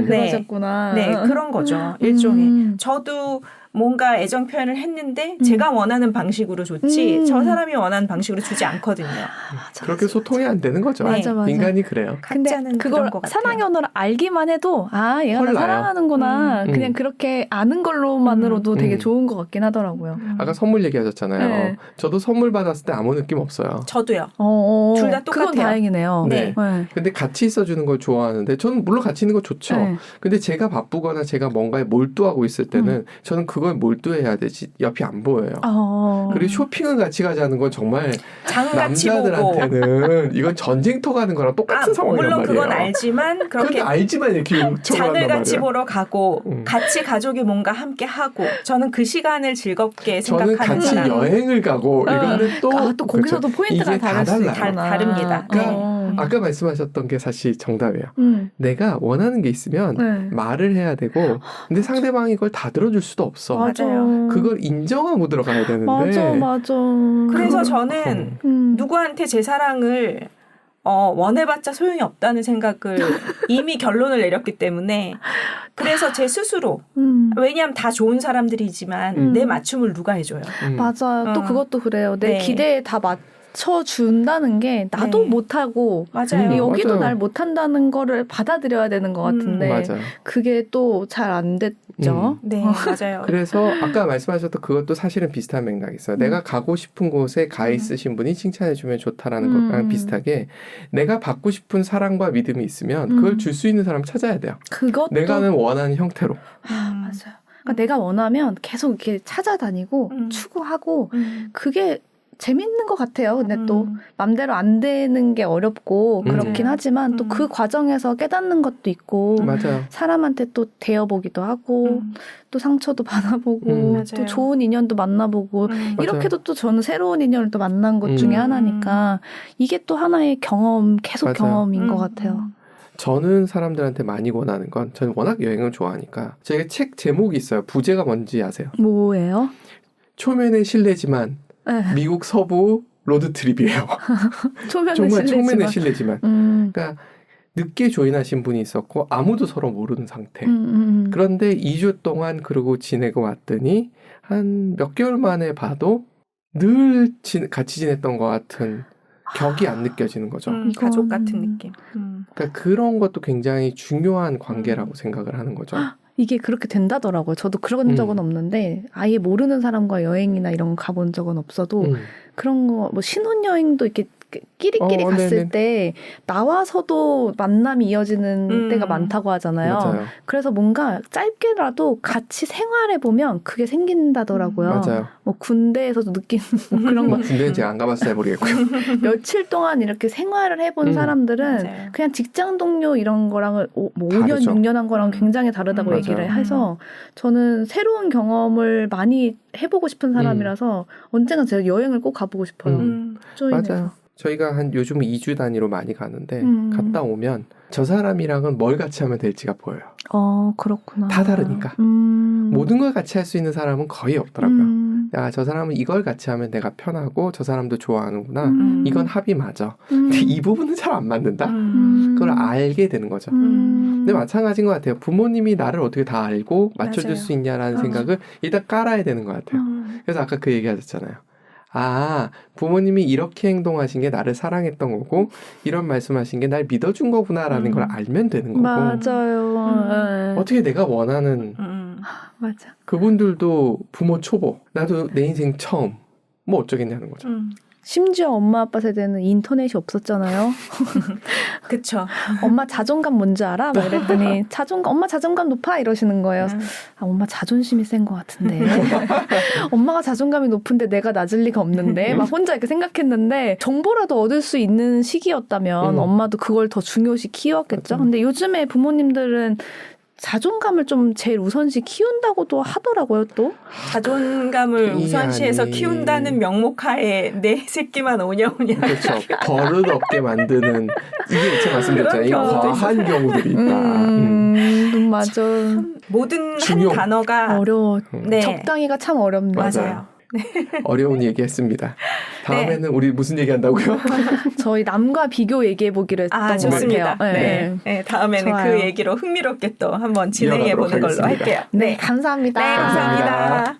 그러셨구나. 네, 그런 거죠. 일종의. 저도 뭔가 애정 표현을 했는데 제가 원하는 방식으로 줬지 저 사람이 원하는 방식으로 주지 않거든요. 그렇게 소통이 안 되는 거죠. 네. 맞아, 맞아. 인간이 그래요. 근데 각자는 그걸 그런 것 같아요. 사랑의 언어를 알기만 해도 얘가 나 헐나요. 사랑하는구나. 그냥 그렇게 아는 걸로만으로도 되게 좋은 것 같긴 하더라고요. 아까 선물 얘기하셨잖아요. 네. 저도 선물 받았을 때 아무 느낌 없어요. 저도요. 둘 다 똑같아요. 그건 다행이네요. 네. 근데 같이 있어주는 걸 좋아하는데 저는 물론 같이 있는 거 좋죠. 네. 근데 제가 바쁘거나 제가 뭔가에 몰두하고 있을 때는 저는 그걸 몰두해야 되지 옆이 안 보여요. 네. 그리고 쇼핑을 같이 가자는 건 정말 장같이 보고. 남자들한테는 이건 전쟁터 가는 거랑 똑같은 상황이란 물론 말이에요. 그건 알지만 그런데 그렇게 알지만 이렇게 요청을 장을 한단 같이 말이에요. 보러 가고 같이 가족이 뭔가 함께 하고 저는 그 시간을 즐겁게 저는 생각하는 같이 사람. 여행을 가고 이거는 또 거기서도 그렇죠. 포인트가 이게 다를 수 달라요. 있구나. 다릅니다. 그러니까 아까 말씀하셨던 게 사실 정답이에요. 내가 원하는 게 있으면 네. 말을 해야 되고 근데 상대방이 그걸 다 들어줄 수도 없어. 맞아요. 그걸 인정하고 들어가야 되는데 맞아. 그래서 저는 누구한테 제 사랑을 원해봤자 소용이 없다는 생각을 이미 결론을 내렸기 때문에 그래서 제 스스로 왜냐하면 다 좋은 사람들이지만 내 맞춤을 누가 해줘요. 맞아요. 또 그것도 그래요. 내 네. 기대에 다 맞춰준다는 게 나도 네. 못하고 맞아요. 여기도 맞아요. 날 못한다는 거를 받아들여야 되는 것 같은데 맞아요. 그게 또 잘 안 됐죠. 네, 맞아요. 그래서 아까 말씀하셨던 그것도 사실은 비슷한 맥락이 있어요. 내가 가고 싶은 곳에 가 있으신 분이 칭찬해주면 좋다라는 것랑 비슷하게 내가 받고 싶은 사랑과 믿음이 있으면 그걸 줄 수 있는 사람 찾아야 돼요. 그것도 내가 원하는 형태로. 맞아요. 그러니까 내가 원하면 계속 이렇게 찾아다니고 추구하고 그게 재밌는 것 같아요. 근데 또 맘대로 안 되는 게 어렵고 그렇긴 하지만 또 그 과정에서 깨닫는 것도 있고 맞아요. 사람한테 또 대여보기도 하고 또 상처도 받아보고 또 맞아요. 좋은 인연도 만나보고 이렇게도 또 저는 새로운 인연을 또 만난 것 중에 하나니까 이게 또 하나의 경험, 계속 맞아요. 경험인 것 같아요. 저는 사람들한테 많이 권하는 건 저는 워낙 여행을 좋아하니까 제가 책 제목이 있어요. 부제가 뭔지 아세요? 뭐예요? 초면에 실례지만 네. 미국 서부 로드트립이에요. 초면에 정말 실례지만. 초면에 실례지만. 그러니까 늦게 조인하신 분이 있었고 아무도 서로 모르는 상태. 그런데 2주 동안 그러고 지내고 왔더니 한 몇 개월 만에 봐도 늘 같이 지냈던 것 같은 격이 안 느껴지는 거죠. 가족 같은 느낌. 그러니까 그런 것도 굉장히 중요한 관계라고 생각을 하는 거죠. 이게 그렇게 된다더라고요. 저도 그런 적은 없는데 아예 모르는 사람과 여행이나 이런 거 가본 적은 없어도 그런 거 뭐 신혼여행도 이렇게 끼리끼리 갔을 네네. 때 나와서도 만남이 이어지는 때가 많다고 하잖아요. 맞아요. 그래서 뭔가 짧게라도 같이 생활해보면 그게 생긴다더라고요. 맞아요. 뭐 군대에서도 느끼는 뭐 그런 거. 군대는 제가 안 가봐서 잘 모르겠고요. 며칠 동안 이렇게 생활을 해본 사람들은 맞아요. 그냥 직장 동료 이런 거랑은 뭐 5년, 다르죠. 6년 한 거랑 굉장히 다르다고 맞아요. 얘기를 해서 저는 새로운 경험을 많이 해보고 싶은 사람이라서 언젠가 제가 여행을 꼭 가보고 싶어요. 조인해서. 맞아요. 저희가 한 요즘 2주 단위로 많이 가는데 갔다 오면 저 사람이랑은 뭘 같이 하면 될지가 보여요. 그렇구나. 다 다르니까. 모든 걸 같이 할 수 있는 사람은 거의 없더라고요. 야, 저 사람은 이걸 같이 하면 내가 편하고 저 사람도 좋아하는구나. 이건 합이 맞아. 근데 이 부분은 잘 안 맞는다. 그걸 알게 되는 거죠. 근데 마찬가지인 것 같아요. 부모님이 나를 어떻게 다 알고 맞춰줄 맞아요. 수 있냐라는 생각을 일단 깔아야 되는 것 같아요. 그래서 아까 그 얘기 하셨잖아요. 아, 부모님이 이렇게 행동하신 게 나를 사랑했던 거고 이런 말씀하신 게 날 믿어준 거구나라는 걸 알면 되는 거고 맞아요. 어떻게 내가 원하는 맞아. 그분들도 부모 초보 나도 내 인생 처음 뭐 어쩌겠냐는 거죠. 심지어 엄마 아빠 세대는 인터넷이 없었잖아요. 그쵸. 엄마 자존감 뭔지 알아? 막 이랬더니 엄마 자존감 높아 이러시는 거예요. 엄마 자존심이 센 것 같은데. 엄마가 자존감이 높은데 내가 낮을 리가 없는데 막 혼자 이렇게 생각했는데 정보라도 얻을 수 있는 시기였다면 엄마도 그걸 더 중요시 키웠겠죠. 근데 요즘에 부모님들은 자존감을 좀 제일 우선시 키운다고도 하더라고요, 또. 자존감을 우선시해서 키운다는 명목하에 내 새끼만 오냐오냐. 그렇죠. 버릇 없게 만드는 이게 제 말씀드렸잖아요. 이 과한 경우들이 있다. 맞아. 모든 중요. 한 단어가 어려워. 네. 적당히가 참 어렵네. 맞아요. 어려운 얘기했습니다. 다음에는 우리 무슨 얘기한다고요? 저희 남과 비교 얘기해보기로 했던 것 좋습니다. 같아요. 네. 네, 다음에는 좋아요. 그 얘기로 흥미롭게 또 한번 진행해보는 걸로 이어가도록 할게요. 네, 감사합니다. 네, 감사합니다.